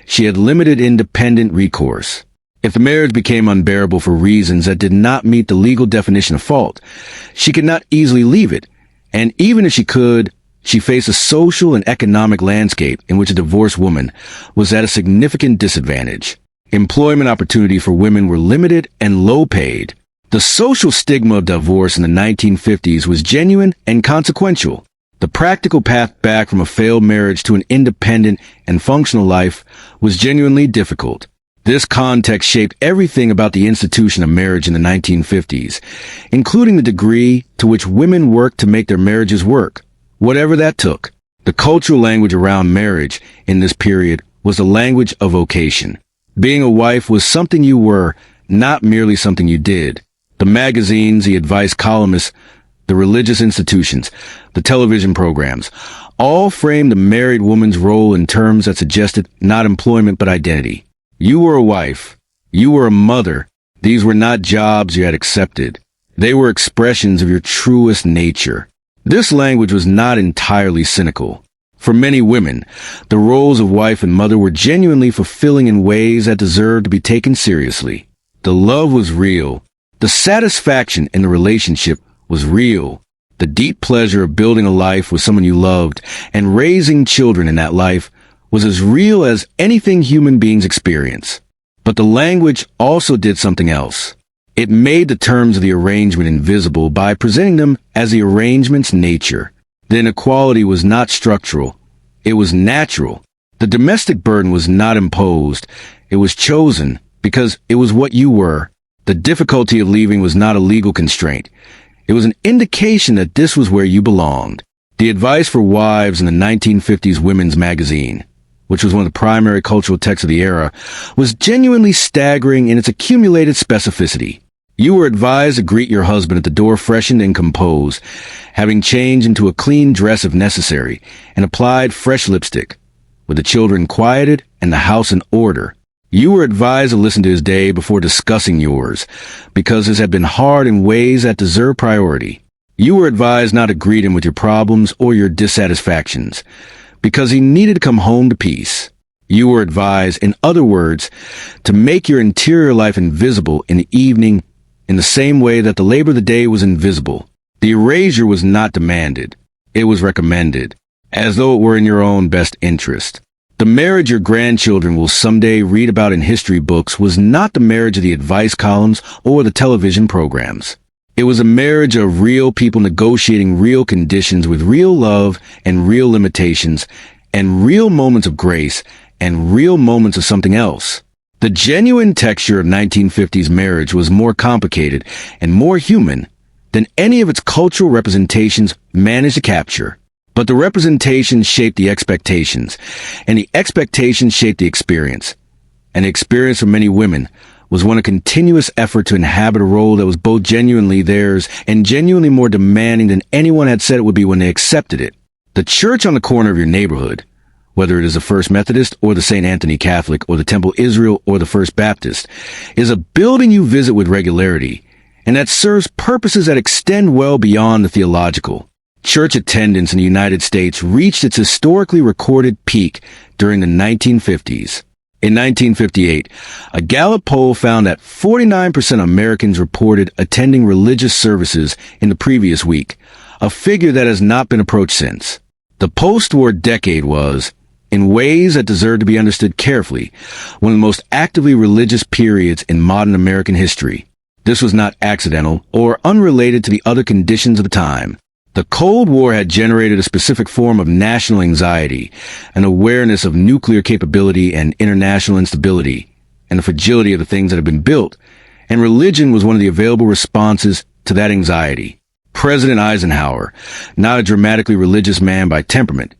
she had limited independent recourse. If the marriage became unbearable for reasons that did not meet the legal definition of fault, she could not easily leave it, and even if she could, she faced a social and economic landscape in which a divorced woman was at a significant disadvantage. Employment opportunities for women were limited and low paid. The social stigma of divorce in the 1950s was genuine and consequential. The practical path back from a failed marriage to an independent and functional life was genuinely difficult. This context shaped everything about the institution of marriage in the 1950s, including the degree to which women worked to make their marriages work, whatever that took. The cultural language around marriage in this period was the language of vocation. Being a wife was something you were, not merely something you did. The magazines, the advice columnists, the religious institutions, the television programs, all framed the married woman's role in terms that suggested not employment but identity. You were a wife. You were a mother. These were not jobs you had accepted. They were expressions of your truest nature. This language was not entirely cynical. For many women, the roles of wife and mother were genuinely fulfilling in ways that deserved to be taken seriously. The love was real. The satisfaction in the relationship was real. The deep pleasure of building a life with someone you loved and raising children in that life was as real as anything human beings experience. But the language also did something else. It made the terms of the arrangement invisible by presenting them as the arrangement's nature. The inequality was not structural. It was natural. The domestic burden was not imposed. It was chosen because it was what you were. The difficulty of leaving was not a legal constraint. It was an indication that this was where you belonged. The advice for wives in the 1950s women's magazine, which was one of the primary cultural texts of the era, was genuinely staggering in its accumulated specificity. You were advised to greet your husband at the door freshened and composed, having changed into a clean dress if necessary, and applied fresh lipstick, with the children quieted and the house in order. You were advised to listen to his day before discussing yours, because his had been hard in ways that deserve priority. You were advised not to greet him with your problems or your dissatisfactions, because he needed to come home to peace. You were advised, in other words, to make your interior life invisible in the evening in the same way that the labor of the day was invisible. The erasure was not demanded. It was recommended, as though it were in your own best interest. The marriage your grandchildren will someday read about in history books was not the marriage of the advice columns or the television programs. It was a marriage of real people negotiating real conditions with real love and real limitations and real moments of grace and real moments of something else. The genuine texture of 1950s marriage was more complicated and more human than any of its cultural representations managed to capture. But the representations shaped the expectations, and the expectations shaped the experience. And the experience for many women was one of continuous effort to inhabit a role that was both genuinely theirs and genuinely more demanding than anyone had said it would be when they accepted it. The church on the corner of your neighborhood, whether it is the First Methodist or the St. Anthony Catholic or the Temple Israel or the First Baptist, is a building you visit with regularity, and that serves purposes that extend well beyond the theological. Church attendance in the United States reached its historically recorded peak during the 1950s. In 1958, a Gallup poll found that 49% of Americans reported attending religious services in the previous week, a figure that has not been approached since. The post-war decade was, in ways that deserve to be understood carefully, one of the most actively religious periods in modern American history. This was not accidental or unrelated to the other conditions of the time. The Cold War had generated a specific form of national anxiety, an awareness of nuclear capability and international instability, and the fragility of the things that had been built, and religion was one of the available responses to that anxiety. President Eisenhower, not a dramatically religious man by temperament,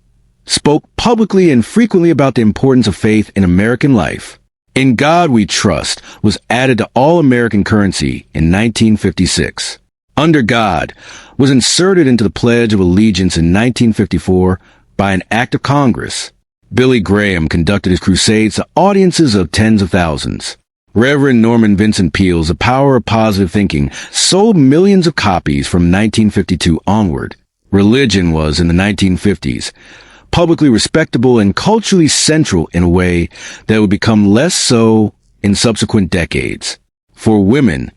spoke publicly and frequently about the importance of faith in American life. "In God We Trust" was added to all American currency in 1956. "Under God" was inserted into the Pledge of Allegiance in 1954 by an act of Congress. Billy Graham conducted his crusades to audiences of tens of thousands. Reverend Norman Vincent Peale's The Power of Positive Thinking sold millions of copies from 1952 onward. Religion was, in the 1950s, publicly respectable and culturally central in a way that would become less so in subsequent decades. For women,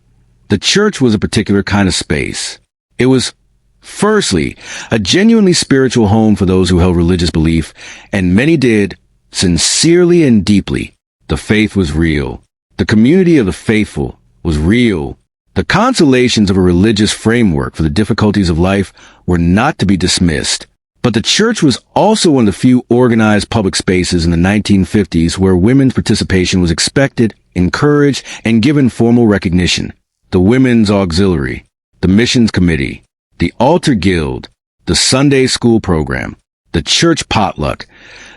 the church was a particular kind of space. It was, firstly, a genuinely spiritual home for those who held religious belief, and many did, sincerely and deeply. The faith was real. The community of the faithful was real. The consolations of a religious framework for the difficulties of life were not to be dismissed. But the church was also one of the few organized public spaces in the 1950s where women's participation was expected, encouraged, and given formal recognition. The Women's Auxiliary, the Missions Committee, the Altar Guild, the Sunday School Program, the Church Potluck,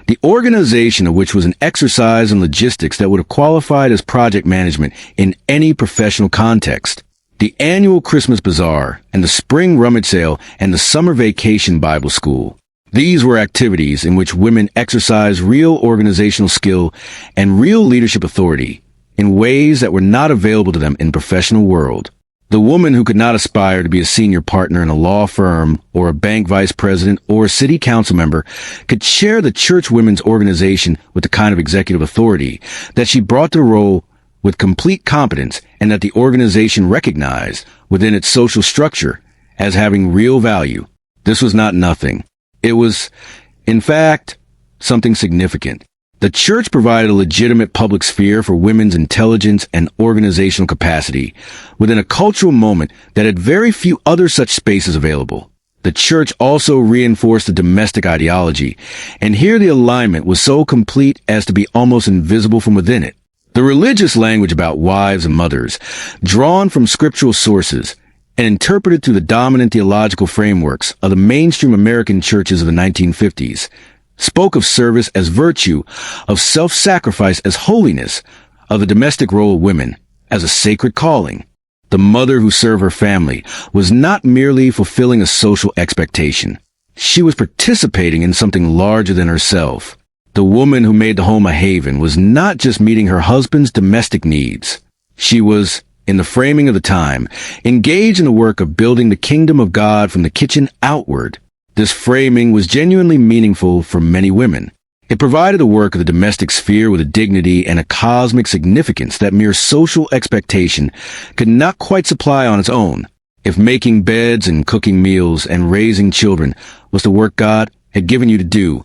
the organization of which was an exercise in logistics that would have qualified as project management in any professional context, the annual Christmas Bazaar, and the Spring Rummage Sale, and the Summer Vacation Bible School. These were activities in which women exercised real organizational skill and real leadership authority in ways that were not available to them in the professional world. The woman who could not aspire to be a senior partner in a law firm or a bank vice president or a city council member could share the church women's organization with the kind of executive authority that she brought to the role with complete competence and that the organization recognized within its social structure as having real value. This was not nothing. It was, in fact, something significant. The church provided a legitimate public sphere for women's intelligence and organizational capacity within a cultural moment that had very few other such spaces available. The church also reinforced the domestic ideology, and here the alignment was so complete as to be almost invisible from within it. The religious language about wives and mothers, drawn from scriptural sources and interpreted through the dominant theological frameworks of the mainstream American churches of the 1950s, spoke of service as virtue, of self-sacrifice as holiness, of the domestic role of women as a sacred calling. The mother who served her family was not merely fulfilling a social expectation. She was participating in something larger than herself. The woman who made the home a haven was not just meeting her husband's domestic needs. She was, in the framing of the time, engaged in the work of building the kingdom of God from the kitchen outward. This framing was genuinely meaningful for many women. It provided the work of the domestic sphere with a dignity and a cosmic significance that mere social expectation could not quite supply on its own. If making beds and cooking meals and raising children was the work God had given you to do,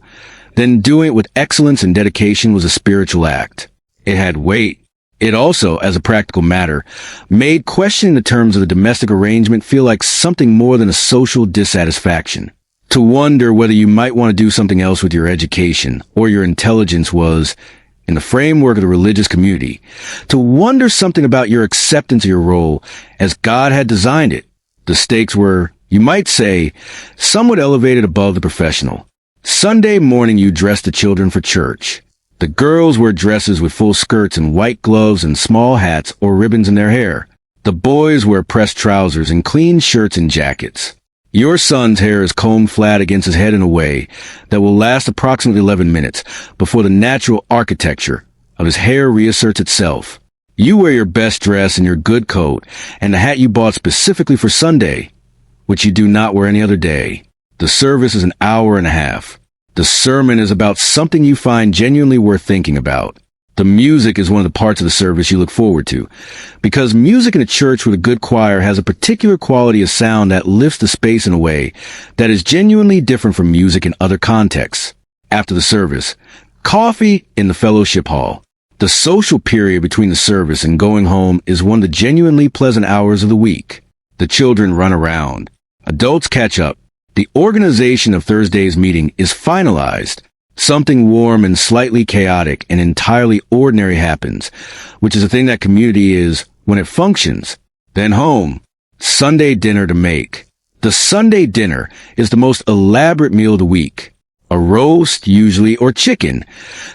then doing it with excellence and dedication was a spiritual act. It had weight. It also, as a practical matter, made questioning the terms of the domestic arrangement feel like something more than a social dissatisfaction. To wonder whether you might want to do something else with your education or your intelligence was, in the framework of the religious community, to wonder something about your acceptance of your role as God had designed it. The stakes were, you might say, somewhat elevated above the professional. Sunday morning you dressed the children for church. The girls wore dresses with full skirts and white gloves and small hats or ribbons in their hair. The boys wear pressed trousers and clean shirts and jackets. Your son's hair is combed flat against his head in a way that will last approximately 11 minutes before the natural architecture of his hair reasserts itself. You wear your best dress and your good coat and the hat you bought specifically for Sunday, which you do not wear any other day. The service is an hour and a half. The sermon is about something you find genuinely worth thinking about. The music is one of the parts of the service you look forward to, because music in a church with a good choir has a particular quality of sound that lifts the space in a way that is genuinely different from music in other contexts. After the service, coffee in the fellowship hall. The social period between the service and going home is one of the genuinely pleasant hours of the week. The children run around. Adults catch up. The organization of Thursday's meeting is finalized. Something warm and slightly chaotic and entirely ordinary happens, which is a thing that community is when it functions. Then home. Sunday dinner to make. The Sunday dinner is the most elaborate meal of the week. A roast, usually, or chicken.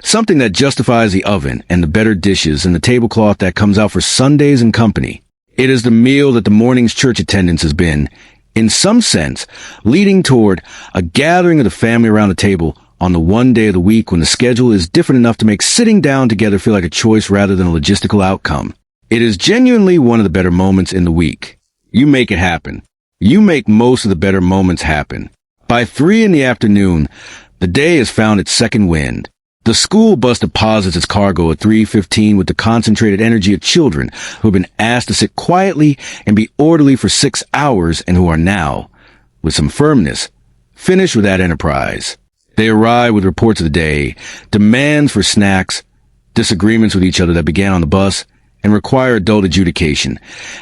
Something that justifies the oven and the better dishes and the tablecloth that comes out for Sundays and company. It is the meal that the morning's church attendance has been, in some sense, leading toward a gathering of the family around the table on the one day of the week when the schedule is different enough to make sitting down together feel like a choice rather than a logistical outcome. It is genuinely one of the better moments in the week. You make it happen. You make most of the better moments happen. By 3 in the afternoon, the day has found its second wind. The school bus deposits its cargo at 3:15 with the concentrated energy of children who have been asked to sit quietly and be orderly for 6 hours and who are now, with some firmness, finished with that enterprise. They arrive with reports of the day, demands for snacks, disagreements with each other that began on the bus, and require adult adjudication,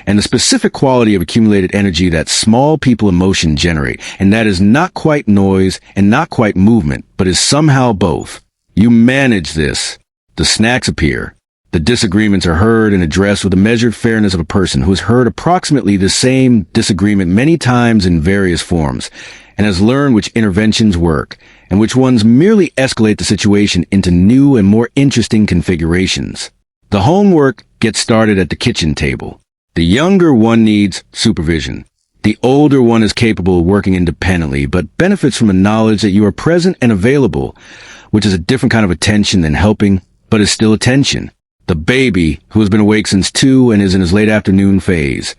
and the specific quality of accumulated energy that small people emotion generate, and that is not quite noise and not quite movement, but is somehow both. You manage this. The snacks appear. The disagreements are heard and addressed with the measured fairness of a person who has heard approximately the same disagreement many times in various forms, and has learned which interventions work, and which ones merely escalate the situation into new and more interesting configurations. The homework gets started at the kitchen table. The younger one needs supervision. The older one is capable of working independently, but benefits from the knowledge that you are present and available, which is a different kind of attention than helping, but is still attention. The baby, who has been awake since 2 and is in his late afternoon phase,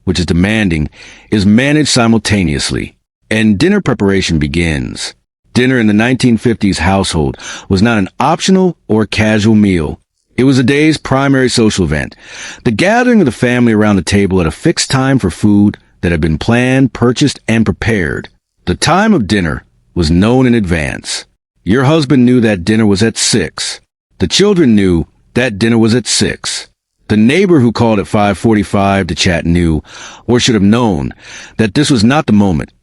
which is demanding, is managed simultaneously. And dinner preparation begins. Dinner in the 1950s household was not an optional or casual meal. It was the day's primary social event, the gathering of the family around the table at a fixed time for food that had been planned, purchased, and prepared. The time of dinner was known in advance. Your husband knew that dinner was at 6. The children knew that dinner was at 6. The neighbor who called at 5:45 to chat knew, or should have known, that this was not the moment,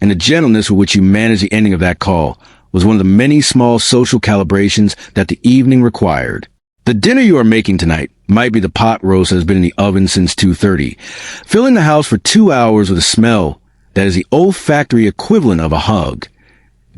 and the gentleness with which you managed the ending of that call was one of the many small social calibrations that the evening required. The dinner you are making tonight might be the pot roast that has been in the oven since 2:30, filling the house for 2 hours with a smell that is the olfactory equivalent of a hug.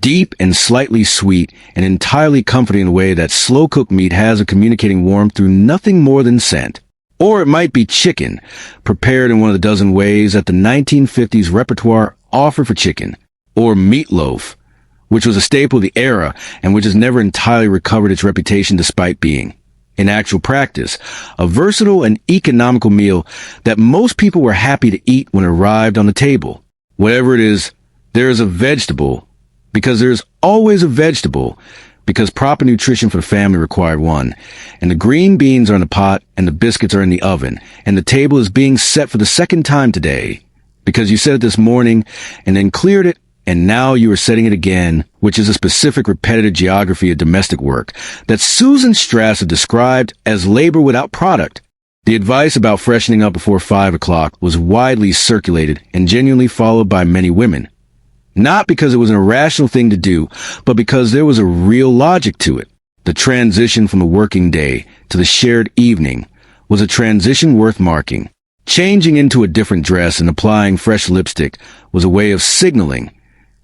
Deep and slightly sweet and entirely comforting in a way that slow-cooked meat has of communicating warmth through nothing more than scent. Or it might be chicken, prepared in one of the dozen ways that the 1950s repertoire offered for chicken. Or meatloaf, which was a staple of the era and which has never entirely recovered its reputation despite being. in actual practice, a versatile and economical meal that most people were happy to eat when it arrived on the table. Whatever it is, there is a vegetable, because there's always a vegetable, because proper nutrition for the family required one, and the green beans are in the pot, and the biscuits are in the oven, and the table is being set for the second time today, because you said it this morning, and then cleared it, and now you are setting it again, which is a specific repetitive geography of domestic work that Susan Strasser described as labor without product. The advice about freshening up before 5 o'clock was widely circulated and genuinely followed by many women. Not because it was an irrational thing to do, but because there was a real logic to it. The transition from the working day to the shared evening was a transition worth marking. Changing into a different dress and applying fresh lipstick was a way of signaling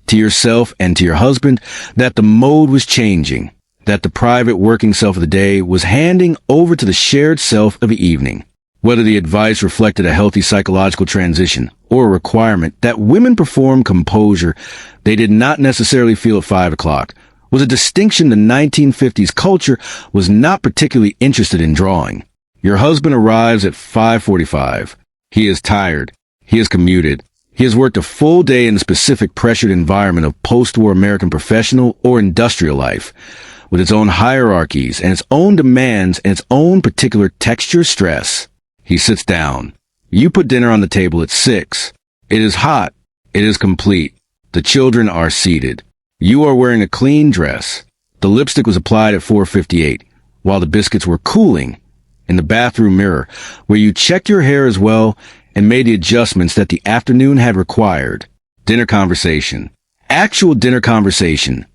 to yourself and to your husband that the mode was changing, that the private working self of the day was handing over to the shared self of the evening. Whether the advice reflected a healthy psychological transition or a requirement that women perform composure they did not necessarily feel at 5 o'clock was a distinction the 1950s culture was not particularly interested in drawing. Your husband arrives at 5:45. He is tired. He has commuted. He has worked a full day in the specific pressured environment of post-war American professional or industrial life, with its own hierarchies and its own demands and its own particular texture stress. He sits down. You put dinner on the table at 6. It is hot. It is complete. The children are seated. You are wearing a clean dress. The lipstick was applied at 4:58, while the biscuits were cooling in the bathroom mirror, where you checked your hair as well and made the adjustments that the afternoon had required. Dinner conversation. Actual dinner conversation,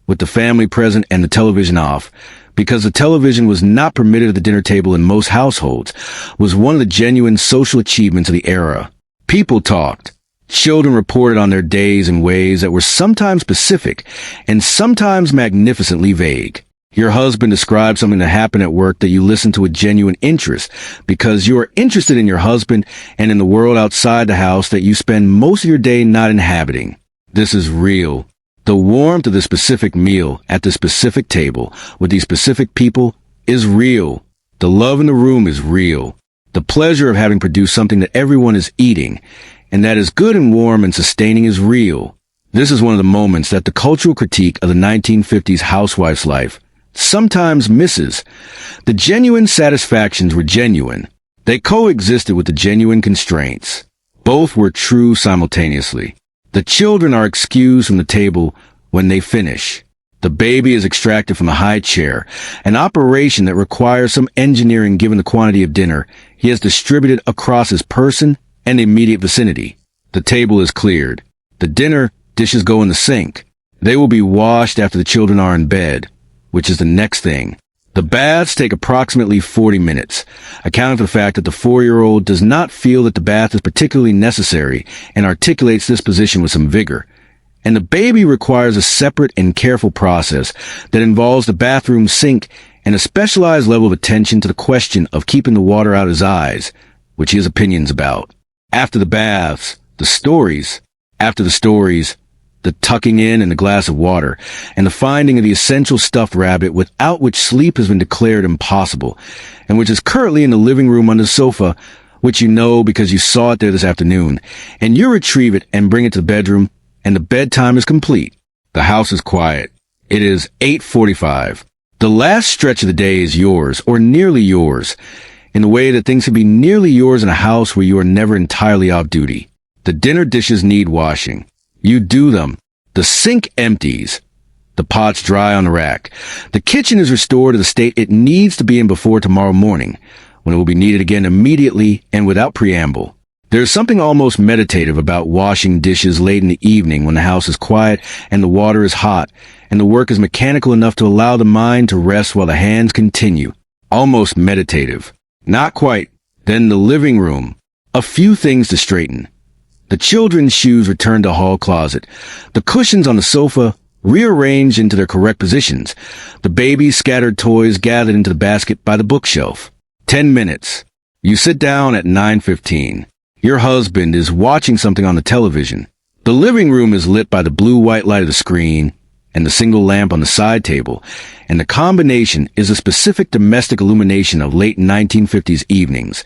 with the family present and the television off, because the television was not permitted at the dinner table in most households, was one of the genuine social achievements of the era. People talked. Children reported on their days in ways that were sometimes specific and sometimes magnificently vague. Your husband described something that happened at work that you listened to with genuine interest because you are interested in your husband and in the world outside the house that you spend most of your day not inhabiting. This is real. The warmth of the specific meal at the specific table with these specific people is real. The love in the room is real. The pleasure of having produced something that everyone is eating and that is good and warm and sustaining is real. This is one of the moments that the cultural critique of the 1950s housewife's life sometimes misses. The genuine satisfactions were genuine. They coexisted with the genuine constraints. Both were true simultaneously. The children are excused from the table when they finish. The baby is extracted from the high chair, an operation that requires some engineering given the quantity of dinner he has distributed across his person and the immediate vicinity. The table is cleared. The dinner dishes go in the sink. They will be washed after the children are in bed, which is the next thing. The baths take approximately 40 minutes, accounting for the fact that the 4-year-old does not feel that the bath is particularly necessary and articulates this position with some vigor. And the baby requires a separate and careful process that involves the bathroom sink and a specialized level of attention to the question of keeping the water out of his eyes, which he has opinions about. After the baths, the stories. After the stories, the tucking in and the glass of water, and the finding of the essential stuffed rabbit without which sleep has been declared impossible, and which is currently in the living room on the sofa, which you know because you saw it there this afternoon, and you retrieve it and bring it to the bedroom, and the bedtime is complete. The house is quiet. It is 8:45. The last stretch of the day is yours, or nearly yours, in the way that things can be nearly yours in a house where you are never entirely off duty. The dinner dishes need washing. You do them. The sink empties. The pots dry on the rack. The kitchen is restored to the state it needs to be in before tomorrow morning, when it will be needed again immediately and without preamble. There is something almost meditative about washing dishes late in the evening when the house is quiet and the water is hot and the work is mechanical enough to allow the mind to rest while the hands continue. Almost meditative. Not quite. Then the living room. A few things to straighten. The children's shoes returned to hall closet. The cushions on the sofa rearranged into their correct positions. The baby's scattered toys gathered into the basket by the bookshelf. 10 minutes. You sit down at 9:15. Your husband is watching something on the television. The living room is lit by the blue-white light of the screen. and the single lamp on the side table, and the combination is a specific domestic illumination of late 1950s evenings.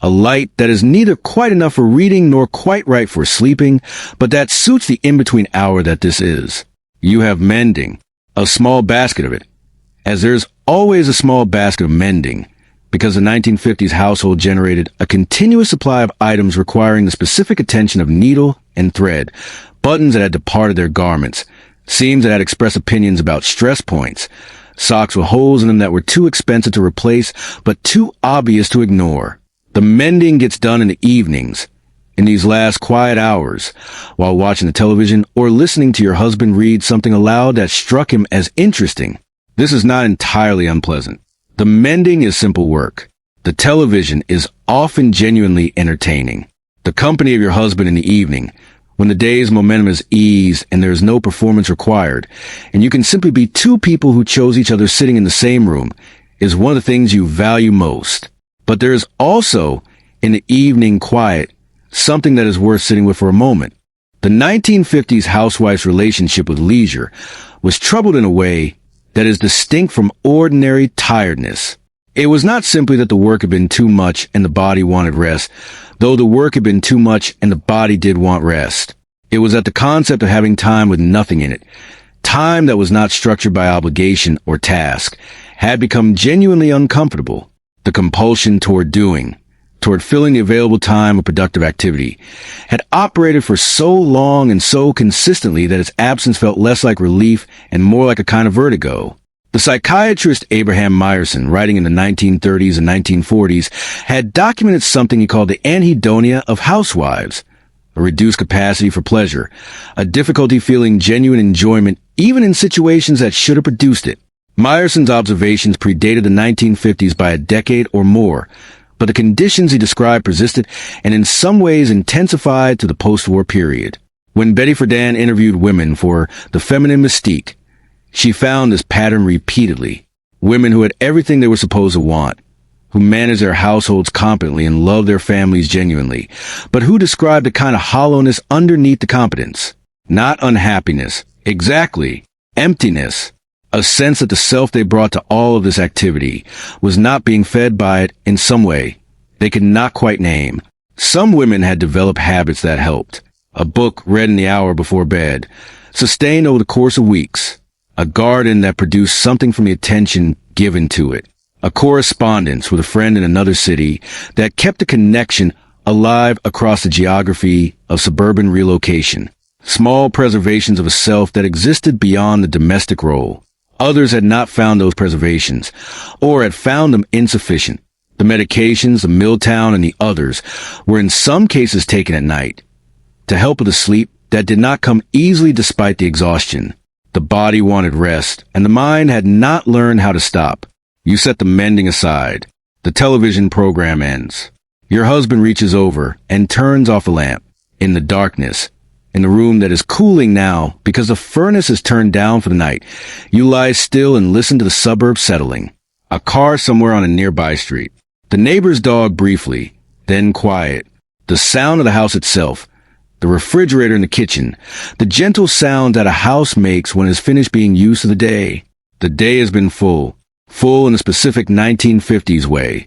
A light that is neither quite enough for reading nor quite right for sleeping, but that suits the in-between hour that this is. You have mending, a small basket of it, as there's always a small basket of mending, because the 1950s household generated a continuous supply of items requiring the specific attention of needle and thread, buttons that had departed their garments, seams that had expressed opinions about stress points, socks with holes in them that were too expensive to replace but too obvious to ignore. The mending gets done in the evenings, in these last quiet hours, while watching the television or listening to your husband read something aloud that struck him as interesting. This is not entirely unpleasant. The mending is simple work. The television is often genuinely entertaining. The company of your husband in the evening, when the day's momentum is eased and there is no performance required, and you can simply be two people who chose each other sitting in the same room, is one of the things you value most. But there is also, in the evening quiet, something that is worth sitting with for a moment. The 1950s housewife's relationship with leisure was troubled in a way that is distinct from ordinary tiredness. It was not simply that the work had been too much and the body wanted rest, though the work had been too much and the body did want rest. It was that the concept of having time with nothing in it, time that was not structured by obligation or task, had become genuinely uncomfortable. The compulsion toward doing, toward filling the available time with productive activity, had operated for so long and so consistently that its absence felt less like relief and more like a kind of vertigo. The psychiatrist Abraham Myerson, writing in the 1930s and 1940s, had documented something he called the anhedonia of housewives, a reduced capacity for pleasure, a difficulty feeling genuine enjoyment even in situations that should have produced it. Myerson's observations predated the 1950s by a decade or more, but the conditions he described persisted and in some ways intensified to the postwar period. When Betty Friedan interviewed women for The Feminine Mystique, she found this pattern repeatedly. Women who had everything they were supposed to want, who managed their households competently and loved their families genuinely, but who described a kind of hollowness underneath the competence. Not unhappiness, exactly, emptiness. A sense that the self they brought to all of this activity was not being fed by it in some way they could not quite name. Some women had developed habits that helped. A book read in the hour before bed, sustained over the course of weeks. A garden that produced something from the attention given to it. A correspondence with a friend in another city that kept a connection alive across the geography of suburban relocation. Small preservations of a self that existed beyond the domestic role. Others had not found those preservations, or had found them insufficient. The medications, the Miltown, and the others were in some cases taken at night, to help with the sleep that did not come easily despite the exhaustion. The body wanted rest, and the mind had not learned how to stop. You set the mending aside. The television program ends. Your husband reaches over and turns off a lamp. In the darkness, in the room that is cooling now because the furnace is turned down for the night, you lie still and listen to the suburbs settling. A car somewhere on a nearby street. The neighbor's dog briefly, then quiet. The sound of the house itself. The refrigerator in the kitchen. The gentle sound that a house makes when it is finished being used for the day. The day has been full. Full in the specific 1950s way,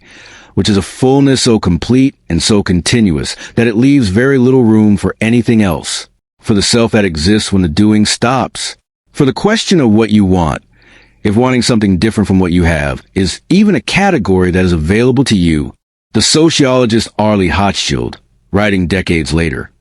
which is a fullness so complete and so continuous that it leaves very little room for anything else. For the self that exists when the doing stops. For the question of what you want, if wanting something different from what you have, is even a category that is available to you. The sociologist Arlie Hochschild, writing decades later,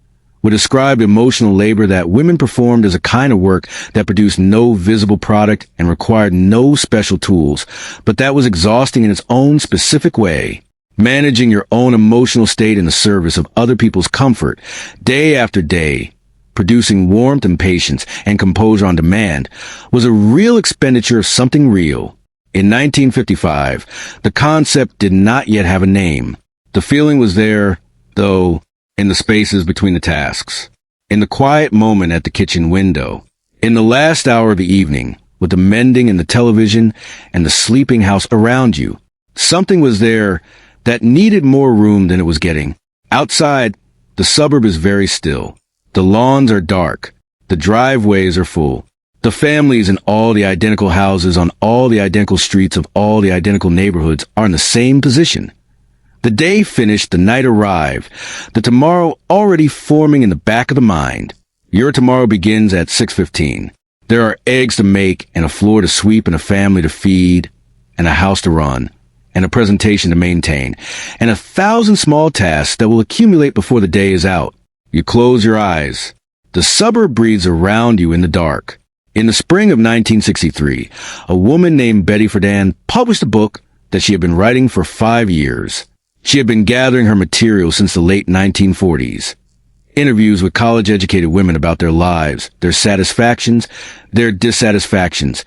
would describe emotional labor that women performed as a kind of work that produced no visible product and required no special tools, but that was exhausting in its own specific way. Managing your own emotional state in the service of other people's comfort, day after day, producing warmth and patience and composure on demand, was a real expenditure of something real. In 1955, the concept did not yet have a name. The feeling was there, though, in the spaces between the tasks, in the quiet moment at the kitchen window, in the last hour of the evening, with the mending and the television and the sleeping house around you. Something was there that needed more room than it was getting. Outside, the suburb is very still. The lawns are dark. The driveways are full. The families in all the identical houses on all the identical streets of all the identical neighborhoods are in the same position. The day finished, the night arrived, the tomorrow already forming in the back of the mind. Your tomorrow begins at 6:15. There are eggs to make, and a floor to sweep, and a family to feed, and a house to run, and a presentation to maintain, and 1,000 small tasks that will accumulate before the day is out. You close your eyes. The suburb breathes around you in the dark. In the spring of 1963, a woman named Betty Friedan published a book that she had been writing for 5 years. She had been gathering her material since the late 1940s. Interviews with college-educated women about their lives, their satisfactions, their dissatisfactions,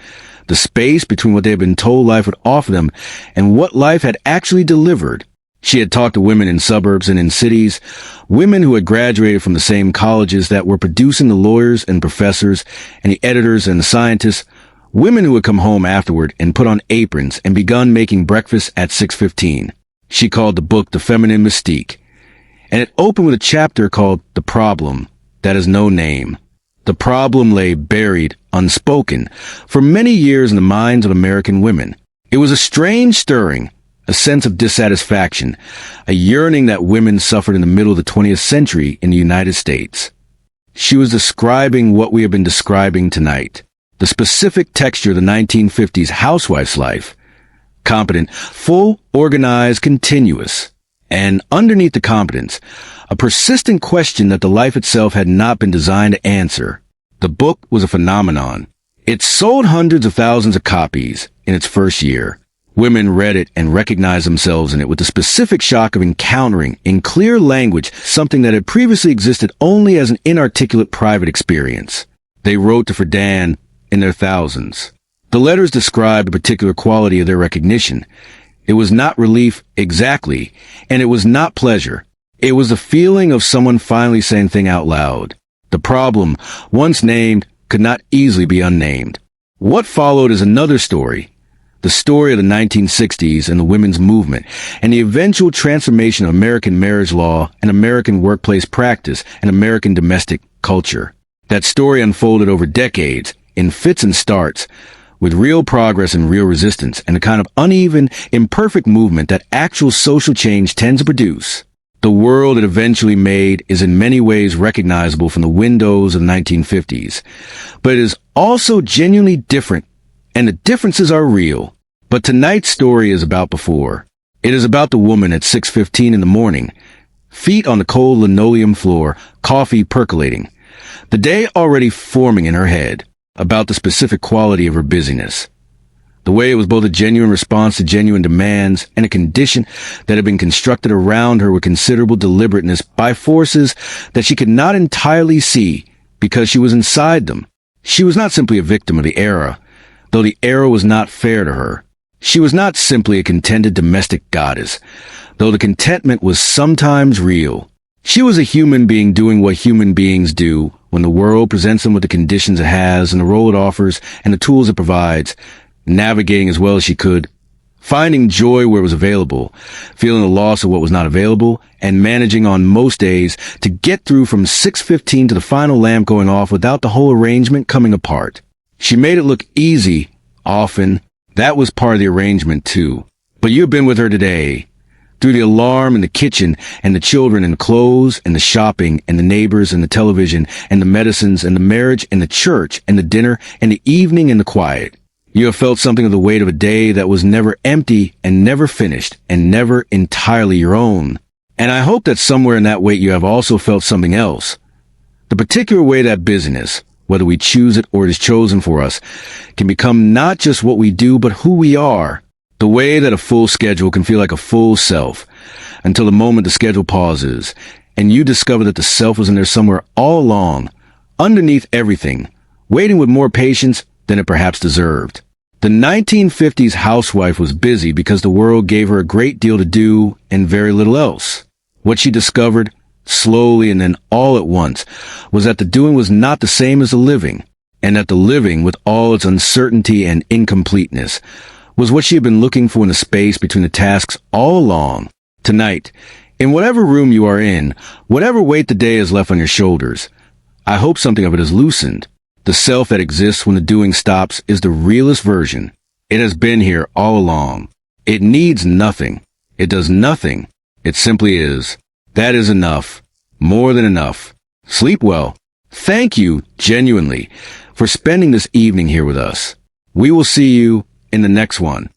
the space between what they had been told life would offer them and what life had actually delivered. She had talked to women in suburbs and in cities, women who had graduated from the same colleges that were producing the lawyers and professors and the editors and the scientists, women who had come home afterward and put on aprons and begun making breakfast at 6:15. She called the book The Feminine Mystique, and it opened with a chapter called The Problem That Has No Name. The problem lay buried, unspoken, for many years in the minds of American women. It was a strange stirring, a sense of dissatisfaction, a yearning that women suffered in the middle of the 20th century in the United States. She was describing what we have been describing tonight, the specific texture of the 1950s housewife's life. Competent, full, organized, continuous. And underneath the competence, a persistent question that the life itself had not been designed to answer. The book was a phenomenon. It sold hundreds of thousands of copies in its first year. Women read it and recognized themselves in it with the specific shock of encountering, in clear language, something that had previously existed only as an inarticulate private experience. They wrote to Friedan in their thousands. The letters described a particular quality of their recognition. It was not relief exactly, and it was not pleasure. It was the feeling of someone finally saying things out loud. The problem, once named, could not easily be unnamed. What followed is another story. The story of the 1960s and the women's movement, and the eventual transformation of American marriage law and American workplace practice and American domestic culture. That story unfolded over decades, in fits and starts, with real progress and real resistance, and a kind of uneven, imperfect movement that actual social change tends to produce. The world it eventually made is in many ways recognizable from the windows of the 1950s, but it is also genuinely different, and the differences are real. But tonight's story is about before. It is about the woman at 6:15 in the morning, feet on the cold linoleum floor, coffee percolating, the day already forming in her head, about the specific quality of her busyness. The way it was both a genuine response to genuine demands and a condition that had been constructed around her with considerable deliberateness by forces that she could not entirely see because she was inside them. She was not simply a victim of the era, though the era was not fair to her. She was not simply a contented domestic goddess, though the contentment was sometimes real. She was a human being doing what human beings do when the world presents them with the conditions it has and the role it offers and the tools it provides, navigating as well as she could, finding joy where it was available, feeling the loss of what was not available, and managing on most days to get through from 6:15 to the final lamp going off without the whole arrangement coming apart. She made it look easy, often. That was part of the arrangement too. But you've been with her today, through the alarm in the kitchen and the children and the clothes and the shopping and the neighbors and the television and the medicines and the marriage and the church and the dinner and the evening and the quiet. You have felt something of the weight of a day that was never empty and never finished and never entirely your own. And I hope that somewhere in that weight you have also felt something else. The particular way that business, whether we choose it or it is chosen for us, can become not just what we do but who we are. The way that a full schedule can feel like a full self, until the moment the schedule pauses, and you discover that the self was in there somewhere all along, underneath everything, waiting with more patience than it perhaps deserved. The 1950s housewife was busy because the world gave her a great deal to do and very little else. What she discovered, slowly and then all at once, was that the doing was not the same as the living, and that the living, with all its uncertainty and incompleteness, was what she had been looking for in the space between the tasks all along. Tonight, in whatever room you are in, whatever weight the day has left on your shoulders, I hope something of it is loosened. The self that exists when the doing stops is the realest version. It has been here all along. It needs nothing. It does nothing. It simply is. That is enough. More than enough. Sleep well. Thank you, genuinely, for spending this evening here with us. We will see you in the next one.